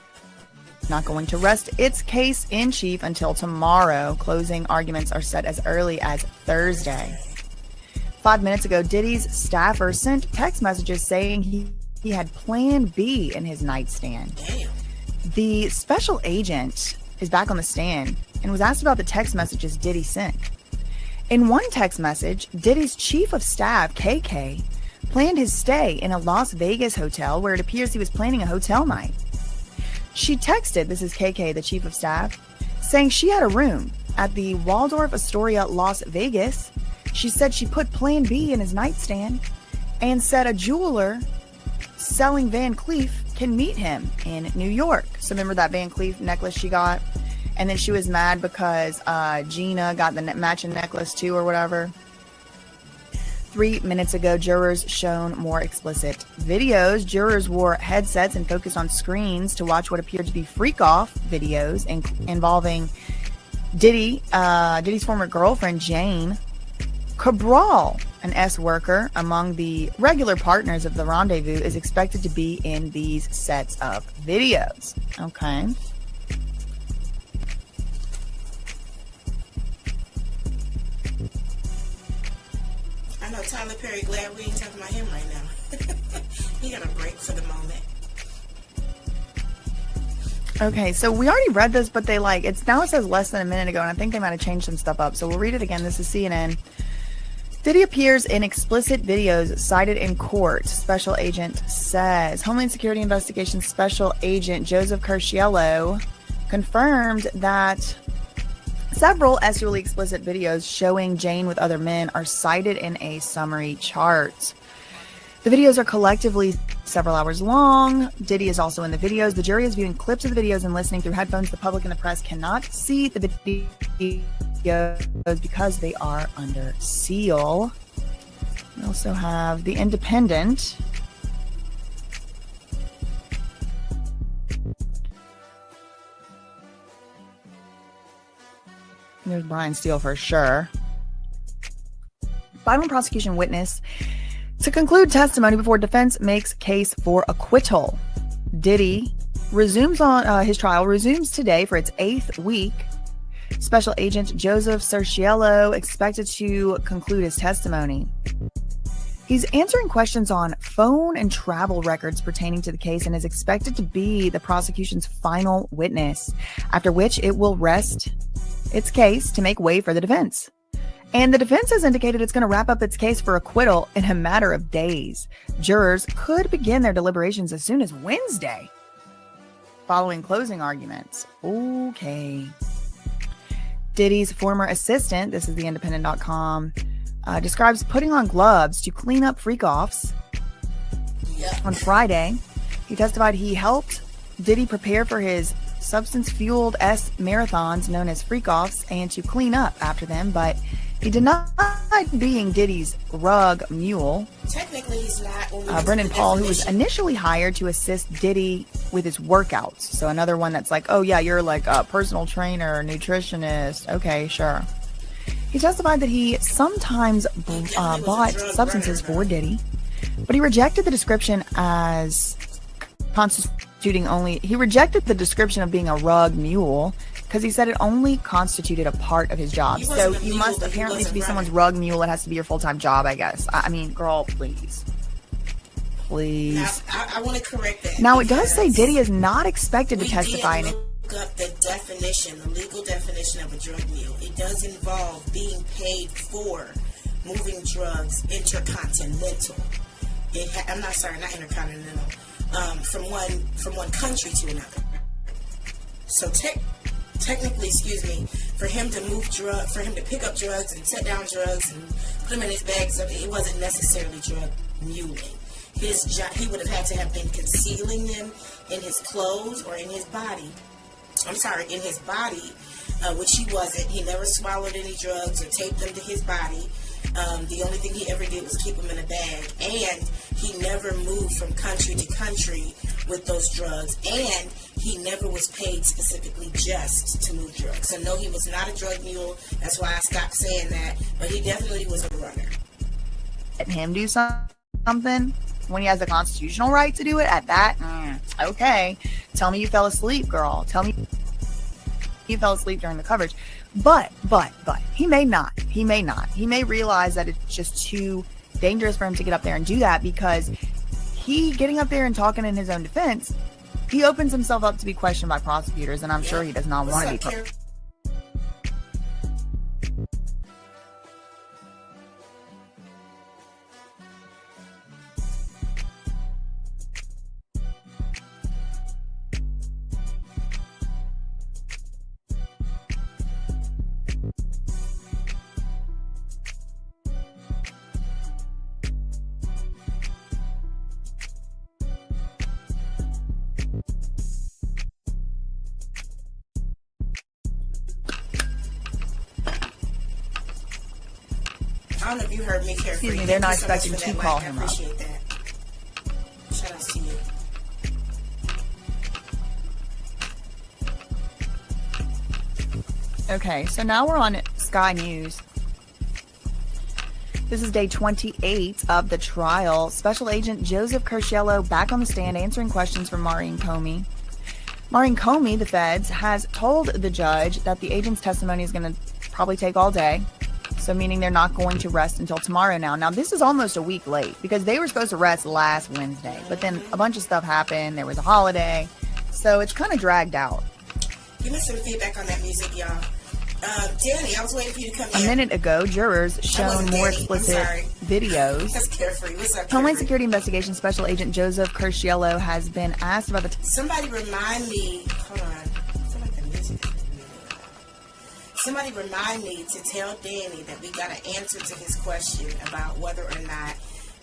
not going to rest its case in chief until tomorrow. Closing arguments are set as early as Thursday. 5 minutes ago, Diddy's staffer sent text messages saying he had Plan B in his nightstand. Damn. The special agent is back on the stand and was asked about the text messages Diddy sent. In one text message, Diddy's chief of staff, KK, planned his stay in a Las Vegas hotel where it appears he was planning a hotel night. She texted, this is KK, the chief of staff, saying she had a room at the Waldorf Astoria, Las Vegas. She said she put Plan B in his nightstand and said a jeweler selling Van Cleef can meet him in New York. So remember that Van Cleef necklace she got? And then she was mad because Gina got the matching necklace too or whatever. 3 minutes ago, jurors shown more explicit videos. Jurors wore headsets and focused on screens to watch what appeared to be freak-off videos involving Diddy's former girlfriend, Jane. Cabral, an S worker among the regular partners of the rendezvous, is expected to be in these sets of videos. Okay. I know Tyler Perry glad we ain't talking about him right now. He got a break for the moment. Okay, so we already read this, but it says less than a minute ago, and I think they might have changed some stuff up. So we'll read it again. This is CNN. Diddy appears in explicit videos cited in court, special agent says. Homeland Security Investigation Special Agent Joseph Curciello confirmed that several sexually explicit videos showing Jane with other men are cited in a summary chart. The videos are collectively several hours long. Diddy is also in the videos. The jury is viewing clips of the videos and listening through headphones. The public and the press cannot see the videos because they are under seal. We also have The Independent. There's Brian Steele for sure. Final prosecution witness to conclude testimony before defense makes case for acquittal. Diddy resumes on his trial resumes today for its 8th week. Special Agent Joseph Curciello expected to conclude his testimony. He's answering questions on phone and travel records pertaining to the case and is expected to be the prosecution's final witness, after which it will rest its case to make way for the defense. And the defense has indicated it's going to wrap up its case for acquittal in a matter of days. Jurors could begin their deliberations as soon as Wednesday, following closing arguments. Okay. Diddy's former assistant, this is theindependent.com, describes putting on gloves to clean up freak-offs. Yep. On Friday, he testified he helped Diddy prepare for his substance-fueled marathons known as freak-offs and to clean up after them, but He denied being Diddy's rug mule. Technically, he's not. Brendan Paul, who was initially hired to assist Diddy with his workouts. So another one that's like, oh yeah, you're like a personal trainer, nutritionist. Okay, sure. He testified that he sometimes bought substances for Diddy, but he rejected the description as constituting only. He rejected the description of being a rug mule because he said it only constituted a part of his job. So you must apparently, to be someone's rug mule, it has to be your full-time job, I guess. I mean, girl, please. Please. Now, I want to correct that. Now, it does say Diddy is not expected to testify in it. Look up the definition, the legal definition of a drug mule. It does involve being paid for moving drugs intercontinental. Not intercontinental. From one country to another. So technically, for him to pick up drugs and set down drugs and put them in his bags, it wasn't necessarily drug muling. His job, he would have had to have been concealing them in his clothes or in his body. In his body, which he wasn't. He never swallowed any drugs or taped them to his body. The only thing he ever did was keep them in a bag, and he never moved from country to country with those drugs, and he never was paid specifically just to move drugs. So no, he was not a drug mule. That's why I stopped saying that, but he definitely was a runner. Let him do something when he has the constitutional right to do it at that? Okay. Tell me you fell asleep, girl. Tell me you fell asleep during the coverage. But, he may not. He may realize that it's just too dangerous for him to get up there and do that, because he getting up there and talking in his own defense, he opens himself up to be questioned by prosecutors, and I'm sure he does not want to be questioned. I don't know if you heard me carefully. Excuse me, they're not expecting to call him up. I appreciate that. Shout out to you. Okay, so now we're on Sky News. This is day 28 of the trial. Special Agent Joseph Curciello back on the stand answering questions from Maureen Comey. Maureen Comey, the feds, has told the judge that the agent's testimony is going to probably take all day. So meaning they're not going to rest until tomorrow now. Now, this is almost a week late because they were supposed to rest last Wednesday. But then a bunch of stuff happened. There was a holiday. So it's kind of dragged out. Give me some feedback on that music, y'all. Danny, I was waiting for you to come in. A minute ago, jurors shown more explicit videos. That's Carefree. What's up, Carefree? Homeland Security Investigation Special Agent Joseph Curciello has been asked about the... Somebody remind me... Hold on. I feel like the music is really loud. Somebody remind me to tell Danny that we got an answer to his question about whether or not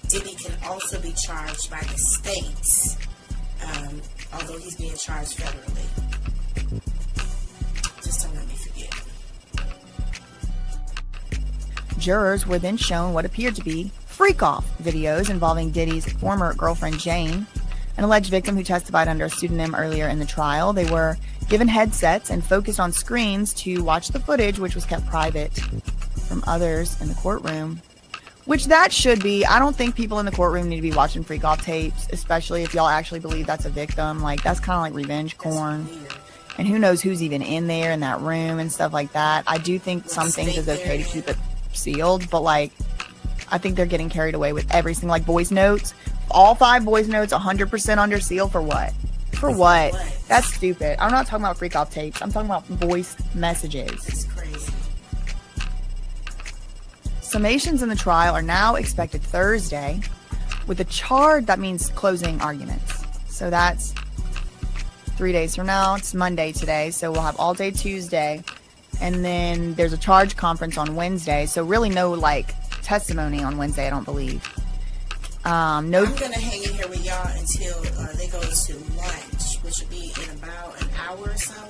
Diddy can also be charged by the states, although he's being charged federally. Just don't let me forget. Jurors were then shown what appeared to be freak-off videos involving Diddy's former girlfriend, Jane, an alleged victim who testified under a pseudonym earlier in the trial. They were given headsets and focused on screens to watch the footage, which was kept private from others in the courtroom. Which that should be. I don't think people in the courtroom need to be watching freak-off tapes, especially if y'all actually believe that's a victim. Like, that's kind of like revenge porn. And who knows who's even in there in that room and stuff like that. I do think some things is okay to keep it sealed, but like, I think they're getting carried away with everything. Like voice notes, all 5 voice notes 100% under seal for what? For what? That's stupid. I'm not talking about freak off tapes. I'm talking about voice messages. It's crazy. Summations in the trial are now expected Thursday with a charge. That means closing arguments. So that's 3 days from now. It's Monday today, so we'll have all day Tuesday. And then there's a charge conference on Wednesday. So really no like testimony on Wednesday, I don't believe. No. I'm going to hang in here with y'all until they go to lunch, which will be in about an hour or so.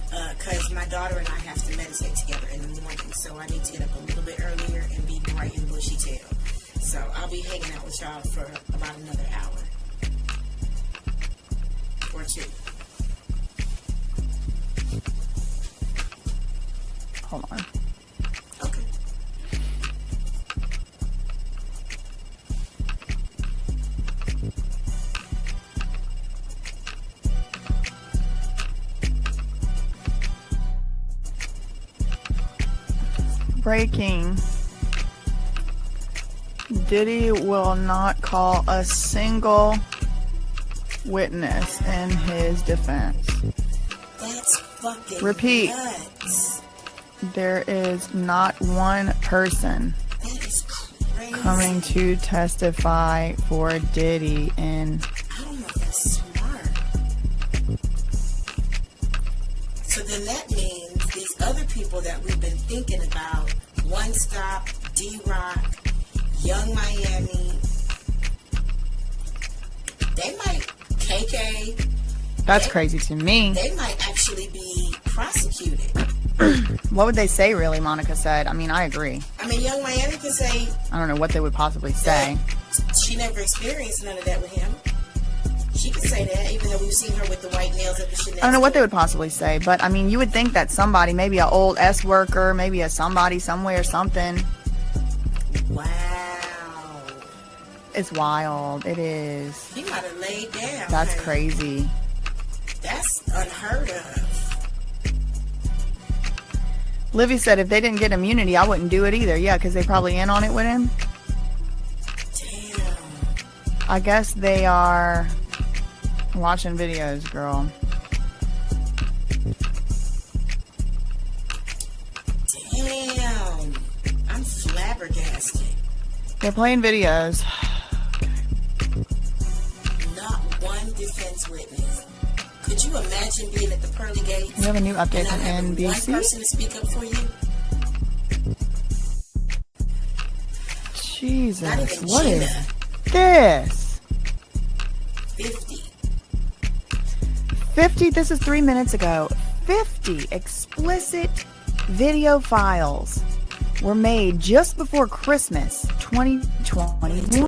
because my daughter and I have to meditate together in the morning, so I need to get up a little bit earlier and be bright and bushy tail. So I'll be hanging out with y'all for about another hour or two. Hold on. Okay. Breaking. Diddy will not call a single witness in his defense. That's fucking Repeat. nuts. There is not one person That is crazy. coming to testify for Diddy in. I don't know if that's smart. So then that means these other people that we've been thinking about, One Stop, D-Rock, Young Miami, they might, KK, That's crazy to me. they might actually be prosecuted. What would they say, really? Monica said. I mean, I agree. I mean, Young Miami can say I don't know what they would possibly say. that she never experienced none of that with him. She could say that, even though we've seen her with the white nails at the Chanel. I don't know what they would possibly say, but I mean, you would think that somebody, maybe an old S worker, maybe a somebody somewhere, something. Wow. It's wild. It is. He might have laid down. That's honey. crazy. That's unheard of. Livy said if they didn't get immunity, I wouldn't do it either. Yeah, because they probably in on it with him. Damn. I guess they are watching videos, girl. Damn. I'm flabbergasted. They're playing videos. Not one defense witness. Could you imagine being at the pearly gates? We have a new update and not from having one NBC. person to speak up for you? Jesus. Not even What Gina. is this? 50. 50, this is 3 minutes ago. 50 explicit video files were made just before Christmas 2021.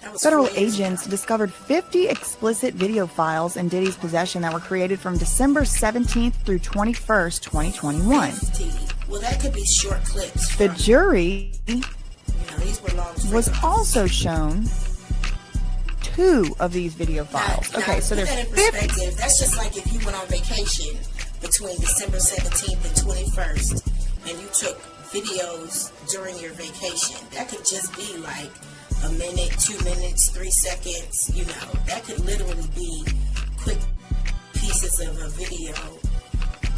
That was Federal 4 years agents ago. discovered 50 explicit video files in Diddy's possession that were created from December 17th through 21st, 2021. 50. Well, that could be short clips. The from, jury these were long was freedoms. also shown 2 of these video files. Now, Okay, so put there's that in 50. perspective. That's just like if you went on vacation between December 17th and 21st and you took videos during your vacation. That could just be like a minute, 2 minutes, 3 seconds, that could literally be quick pieces of a video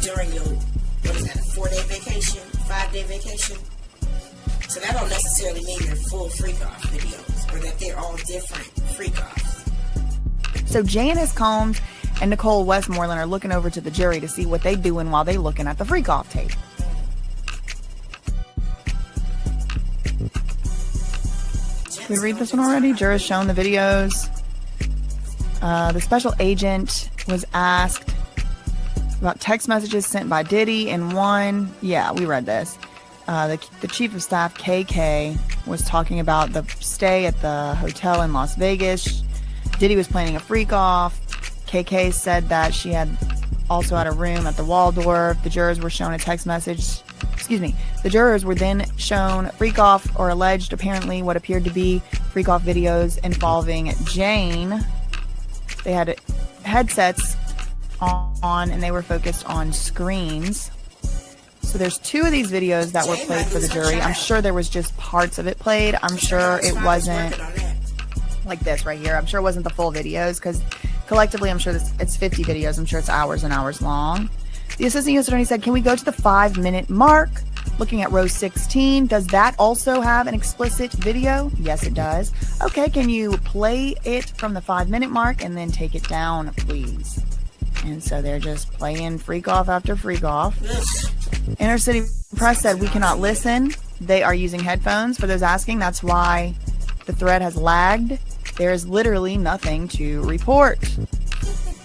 during your, what is that, a 4-day vacation, 5-day vacation? So that don't necessarily mean they're full freak-off videos or that they're all different freak-offs. So Janice Combs and Nicole Westmoreland are looking over to the jury to see what they doing while they looking at the freak-off tape. Did we read this one already? Jurors shown the videos. The special agent was asked about text messages sent by Diddy, and one, yeah, we read this. The chief of staff, KK, was talking about the stay at the hotel in Las Vegas. Diddy was planning a freak off. KK said that she had also had a room at the Waldorf. The jurors were shown a text message. The jurors were then shown freak off or alleged, apparently, what appeared to be freak off videos involving Jane. They had headsets on and they were focused on screens. So there's 2 of these videos that were played for the jury. I'm sure there was just parts of it played. I'm sure it wasn't like this right here. I'm sure it wasn't the full videos because collectively I'm sure it's 50 videos. I'm sure it's hours and hours long. The assistant U.S. attorney said, can we go to the 5-minute mark? Looking at row 16, does that also have an explicit video? Yes, it does. Okay, can you play it from the 5-minute mark and then take it down, please? And so they're just playing freak off after freak off. Inner City Press said we cannot listen. They are using headphones. For those asking, that's why the thread has lagged. There is literally nothing to report.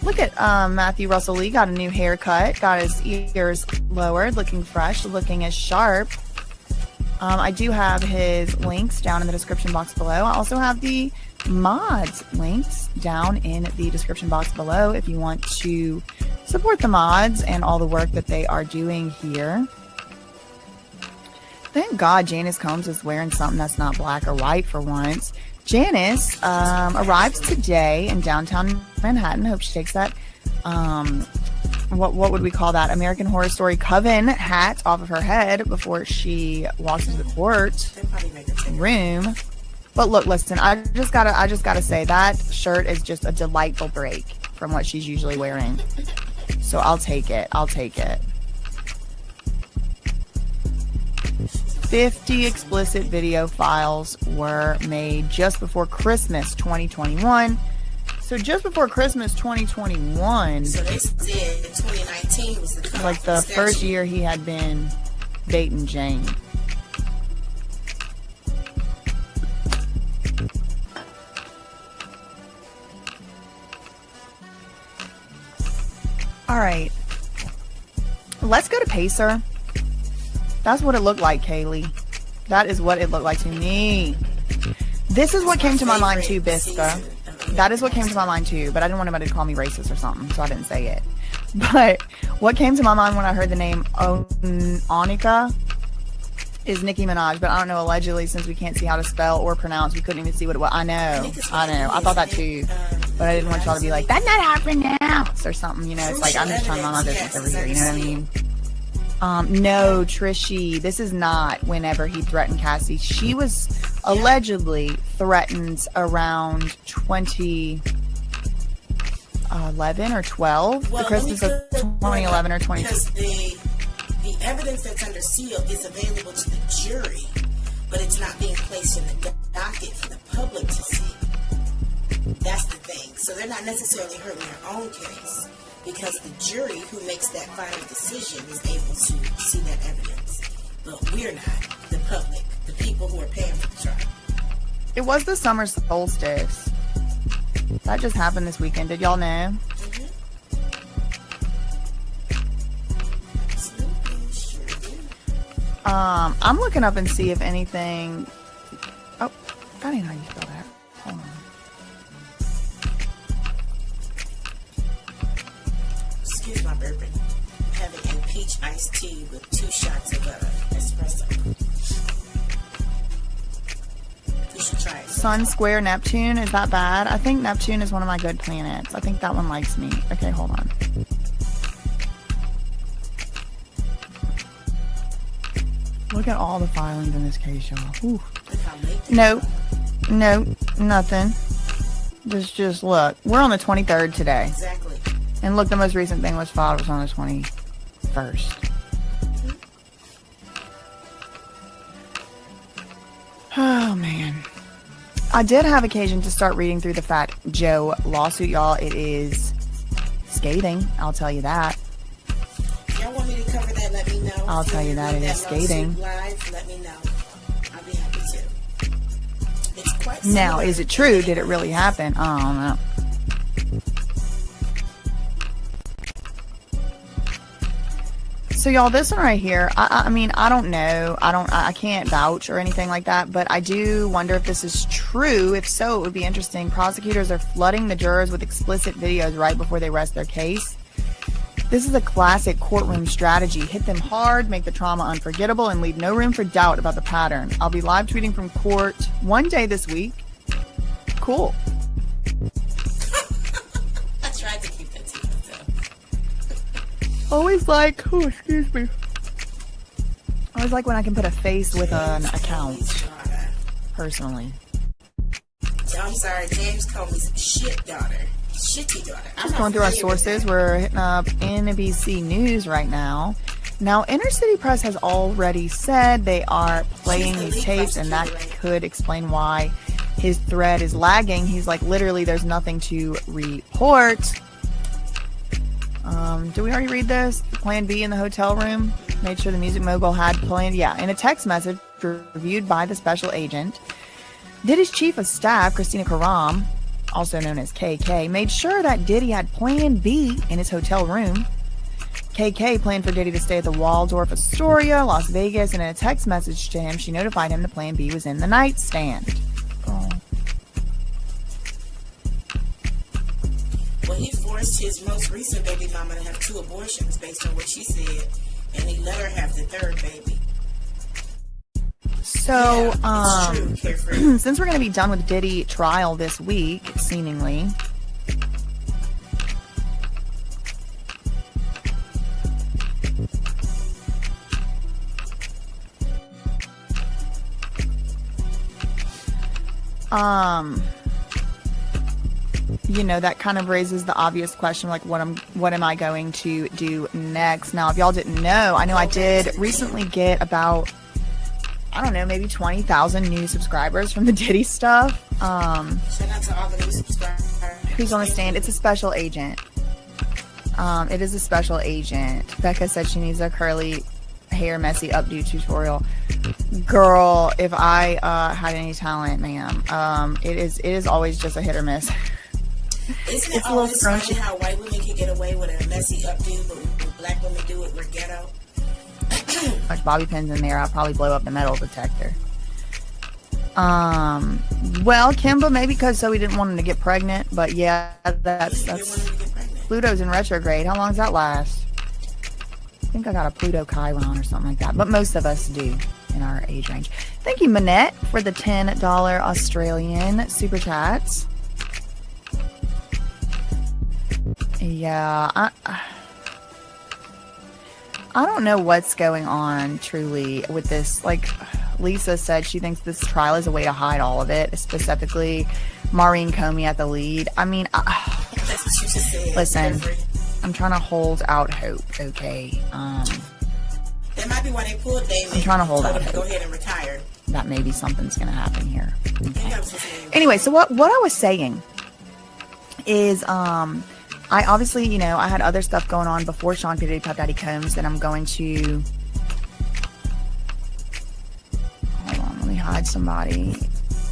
Look at Matthew Russell Lee got a new haircut, got his ears lowered, looking fresh, looking as sharp. I do have his links down in the description box below. I also have the mods links down in the description box below if you want to support the mods and all the work that they are doing here. Thank God Janice Combs is wearing something that's not black or white for once. Janice arrives today in downtown Manhattan. Hope she takes that what would we call that? American Horror Story Coven hat off of her head before she walks into the court room. But look, listen, I just gotta say that shirt is just a delightful break from what she's usually wearing. So I'll take it. 50 explicit video files were made just before Christmas 2021. So just before Christmas 2021, so they said 2019 was the like the first year he had been dating Jane. All right, let's go to Pacer. That's what it looked like, Kaylee. That is what it looked like to me. This is what came to my mind too, Biska. That is what came to my mind too, but I didn't want anybody to call me racist or something, so I didn't say it. But what came to my mind when I heard the name Onika is Nicki Minaj, but I don't know, allegedly, since we can't see how to spell or pronounce, we couldn't even see what it was. I know. I thought that too. But I didn't want y'all to be like, that's not happening now, or something, you know. It's like, I'm just trying to mind my business over here, you know what I mean? No, Trishy, this is not whenever he threatened Cassie. She was allegedly threatened around 2011 or 12, the Christmas of 2011 or 2012. Because the evidence that's under seal is available to the jury, but it's not being placed in the docket for the public to see. That's the thing. So they're not necessarily hurting their own case, because the jury who makes that final decision is able to see that evidence. But we're not, the public, the people who are paying for the trial. It was the summer solstice. That just happened this weekend. Did y'all know? Absolutely, sure do. I'm looking up and see if anything... Oh, I didn't know how you spell that. Hold on. Excuse my burping. I'm having a peach iced tea with 2 shots of espresso. You should try it. Sun square Neptune, is that bad? I think Neptune is one of my good planets. I think that one likes me. Okay, hold on. Look at all the filings in this case, y'all. Ooh. Look how late they No, are. no, nothing. Just look. We're on the 23rd today. Exactly. And look, the most recent thing was filed was on the 21st. Oh, man. I did have occasion to start reading through the Fat Joe lawsuit, y'all. It is scathing. I'll tell you that. If y'all want me to cover that, let me know. I'll tell you that, it is scathing. Live, let me know. I'll be happy to. It's quite Now, similar. is it true? Did it really happen? I don't know. So y'all, this one right here, I mean, I don't know. I can't vouch or anything like that, but I do wonder if this is true. If so, it would be interesting. Prosecutors are flooding the jurors with explicit videos right before they rest their case. This is a classic courtroom strategy. Hit them hard, make the trauma unforgettable, and leave no room for doubt about the pattern. I'll be live tweeting from court one day this week. Cool. I tried to keep that to myself. Always like, oh, excuse me. Always like when I can put a face with an account, personally. I'm sorry, James Comey's shit daughter. Shitty daughter. Just going through our sources, we're hitting up NBC News right now. Now, Inner City Press has already said they are playing these tapes, and that could explain why his thread is lagging. He's like, literally, there's nothing to report. Did we already read this? Plan B in the hotel room. Made sure the music mogul had planned. Yeah, in a text message reviewed by the special agent, Diddy's chief of staff, Christina Karam, also known as KK, made sure that Diddy had Plan B in his hotel room. KK planned for Diddy to stay at the Waldorf Astoria, Las Vegas, and in a text message to him, she notified him the Plan B was in the nightstand. Oh. Well, he forced his most recent baby mama to have 2 abortions based on what she said, and he let her have the 3rd baby. So, Yeah, it's true, Carefree. since we're going to be done with Diddy trial this week, seemingly, you know, that kind of raises the obvious question, like, what am I going to do next? Now, if y'all didn't know, I know I did recently get about, I don't know, maybe 20,000 new subscribers from the Diddy stuff. Shout out to all the new subscribers. Who's on the stand? It's a special agent. It is a special agent. Becca said she needs a curly hair messy updo tutorial. Girl, if I had any talent, ma'am, it is always just a hit or miss. Isn't it always funny how white women can get away with a messy updo, but when black women do it, we're ghetto? Much bobby pins in there, I'll probably blow up the metal detector. Well, Kimba, maybe because Zoe didn't want him to get pregnant, but yeah, that's Pluto's in retrograde. How long does that last? I think I got a Pluto Chiron or something like that, but most of us do in our age range. Thank you, Manette, for the $10 Australian super chats. Yeah, I don't know what's going on truly with this. Like Lisa said, she thinks this trial is a way to hide all of it, specifically Maureen Comey at the lead. I mean, That's what you just said. listen, I'm trying to hold out hope, okay? That might be why they pulled Damon. I'm trying to hold told out him to hope go ahead and retire. that maybe something's going to happen here. Okay. That was his name. Anyway, so what I was saying is, I obviously, you know, I had other stuff going on before Sean P. Diddy Puff Daddy Combs that I'm going to, hold on, let me hide somebody.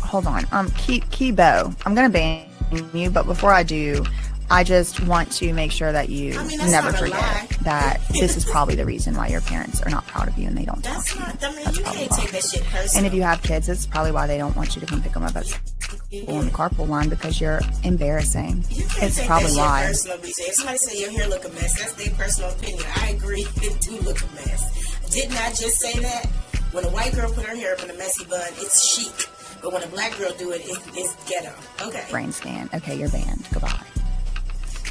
Hold on, Kibo, I'm going to ban you, but before I do, I just want to make sure that you never forget that this is probably the reason why your parents are not proud of you and they don't talk to you. That's You probably can't why. take that shit personal. And if you have kids, it's probably why they don't want you to come pick them up at school in the carpool line, because you're embarrassing. You can't It's take probably that shit why. personal, BJ. If somebody say your hair look a mess, that's their personal opinion. I agree, it do look a mess. Didn't I just say that? When a white girl put her hair up in a messy bun, it's chic. But when a black girl do it, it's ghetto. Okay. Brain scan. Okay, you're banned. Goodbye.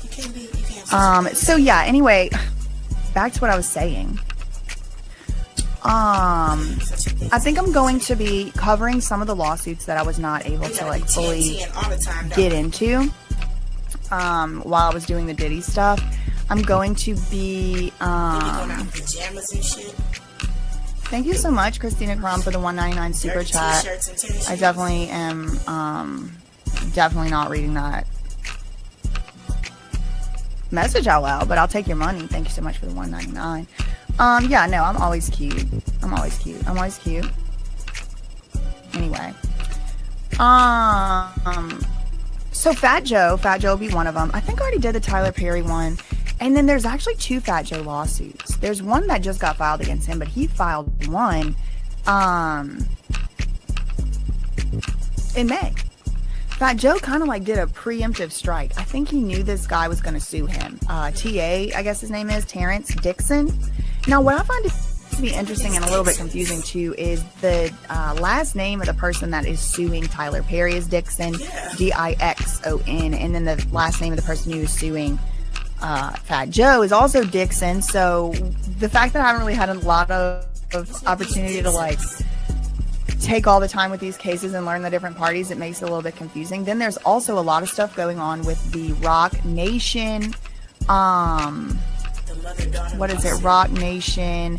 You can't be. You can't. So yeah, anyway, back to what I was saying. I think I'm going to be covering some of the lawsuits that I was not able to like fully get into while I was doing the Diddy stuff. I'm going to be pajamas and shit. thank you so much, Christina Crum, for the $1.99 super chat. I definitely am definitely not reading that message out loud, but I'll take your money. Thank you so much for the $1.99. Yeah, no, I'm always cute. I'm always cute. Anyway. So Fat Joe will be one of them. I think I already did the Tyler Perry one. And then there's actually 2 Fat Joe lawsuits. There's one that just got filed against him, but he filed one in May. Fat Joe kind of like did a preemptive strike. I think he knew this guy was going to sue him. TA, I guess his name is, Terrence Dixon. Now, what I find to be interesting and a little bit confusing too is the last name of the person that is suing Tyler Perry is Dixon, Dixon, and then the last name of the person who is suing Fat Joe is also Dixon. So the fact that I haven't really had a lot of opportunity to like take all the time with these cases and learn the different parties, it makes it a little bit confusing. Then there's also a lot of stuff going on with the Rock Nation, what is it? Rock Nation,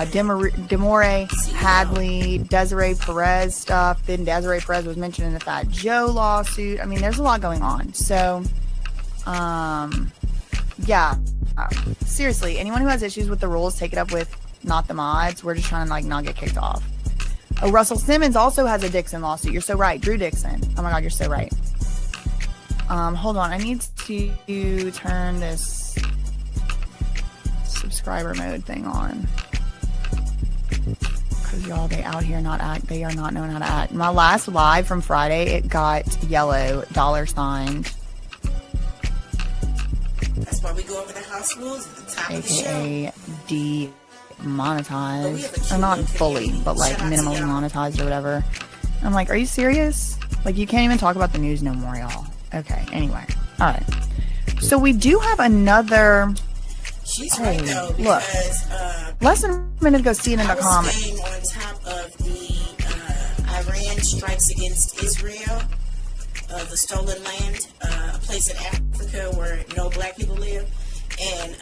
Demore Hadley, Desiree Perez stuff. Then Desiree Perez was mentioned in the Fat Joe lawsuit. I mean, there's a lot going on. So, yeah, seriously, anyone who has issues with the rules, take it up with Not the Mods. We're just trying to like not get kicked off. Oh, Russell Simmons also has a Dixon lawsuit. You're so right. Drew Dixon. Oh my God, you're so right. Hold on. I need to turn this subscriber mode thing on. Because y'all, they out here they are not knowing how to act. My last live from Friday, it got yellow $signed. That's why we go over the house rules at the top of the show. AKA demonetized. Or not fully, but like minimally monetized or whatever. I'm like, are you serious? Like, you can't even talk about the news no more, y'all. Okay, anyway. Alright. So we do have another... She's right, though, because... less than a minute ago, CNN.com... I was staying on top of the Iran strikes against Israel, the stolen land, a place in Africa where no black people live, and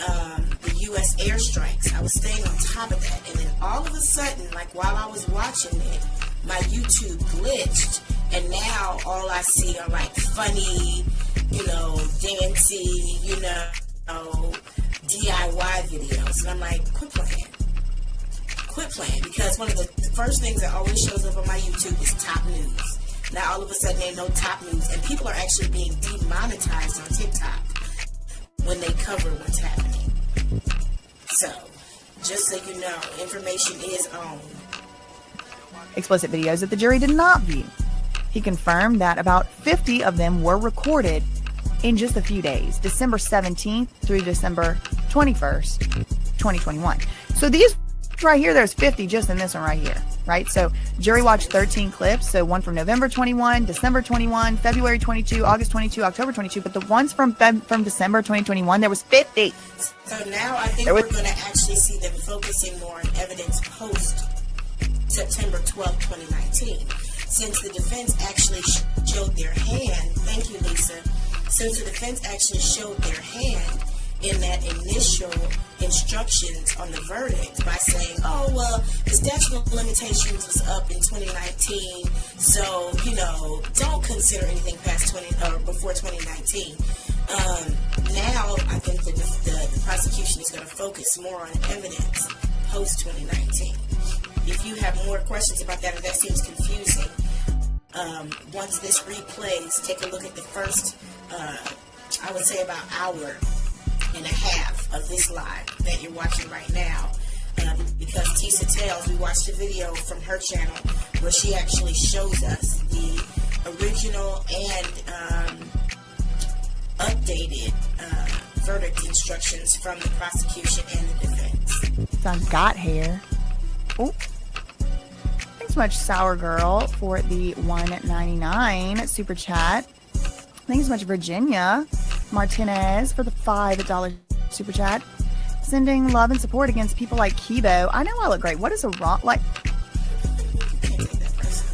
the U.S. airstrikes. I was staying on top of that, and then all of a sudden, like while I was watching it, my YouTube glitched, and now all I see are like funny, dancey, DIY videos, and I'm like, quit playing, because one of the first things that always shows up on my YouTube is top news. Now all of a sudden there's no top news, and people are actually being demonetized on TikTok when they cover what's happening. So, just so you know, information is owned. Explicit videos that the jury did not view. He confirmed that about 50 of them were recorded in just a few days, December 17th through December 21st, 2021. So these right here, there's 50 just in this one right here, right? So jury watched 13 clips. So one from November 21, December 21, February 22, August 22, October 22. But the ones from December 2021, there was 50. So now I think we're going to actually see them focusing more on evidence post September 12, 2019. Since the defense actually showed their hand, thank you, Lisa. Since the defense actually showed their hand in that initial instructions on the verdict by saying, oh, well, the statute of limitations was up in 2019, so, don't consider anything past before 2019. Now, I think the prosecution is going to focus more on evidence post-2019. If you have more questions about that, if that seems confusing, once this replays, take a look at the first, I would say about hour and a half of this live that you're watching right now, because Tisa Tales, we watched a video from her channel where she actually shows us the original and updated verdict instructions from the prosecution and the defense. It's got hair. Oh, thanks so much, Sour Girl, for the $1.99 super chat. Thanks so much, Virginia Martinez, for the $5 super chat. Sending love and support against people like Kibo. I know I look great. What is a wrong, like,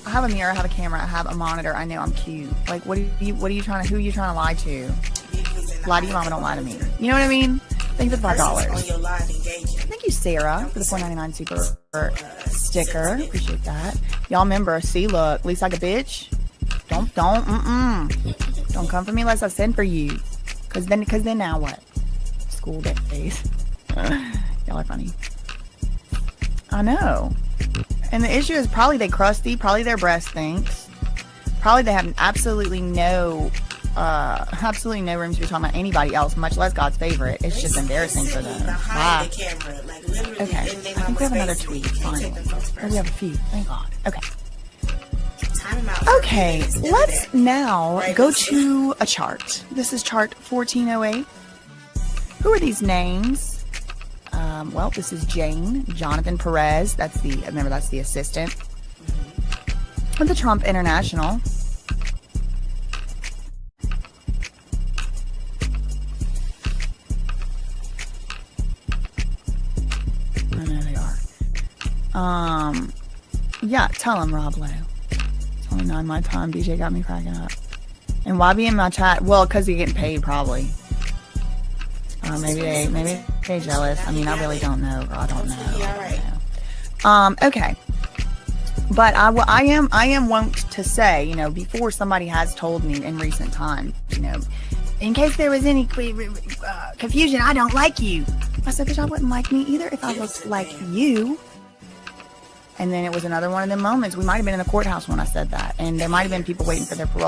I have a mirror, I have a camera, I have a monitor. I know I'm cute. Like, who are you trying to lie to? Lie to your mama, don't lie to me. You know what I mean? Thank you for the $5. Thank you, Sarah, for the $4.99 super sticker. Appreciate that. Y'all remember, see, look, at least like a bitch. Don't come for me unless I send for you. Cause then now what? School days. Y'all are funny. I know. And the issue is probably they crusty, probably their breast stinks. Probably they have absolutely no room to be talking about anybody else, much less God's favorite. It's just embarrassing for them. Wow. Okay. I think we have another tweet, finally. Oh, we have a few. Thank God. Okay. Okay, let's now go to a chart. This is chart 1408. Who are these names? Well, this is Jonathan Perez. That's the assistant of the Trump International. I know they are. Yeah, tell him, Rob Lowe. It's only 9 my time. DJ got me cracking up. And why be in my chat? Well, because he's getting paid, probably. Maybe they jealous. I mean, I really don't know. I don't know. Okay. But I am wont to say, before somebody has told me in recent times, in case there was any confusion, I don't like you. I said, bitch, I wouldn't like me either if I looked like you. And then it was another one of them moments. We might have been in the courthouse when I said that. And there might have been people waiting for their parole.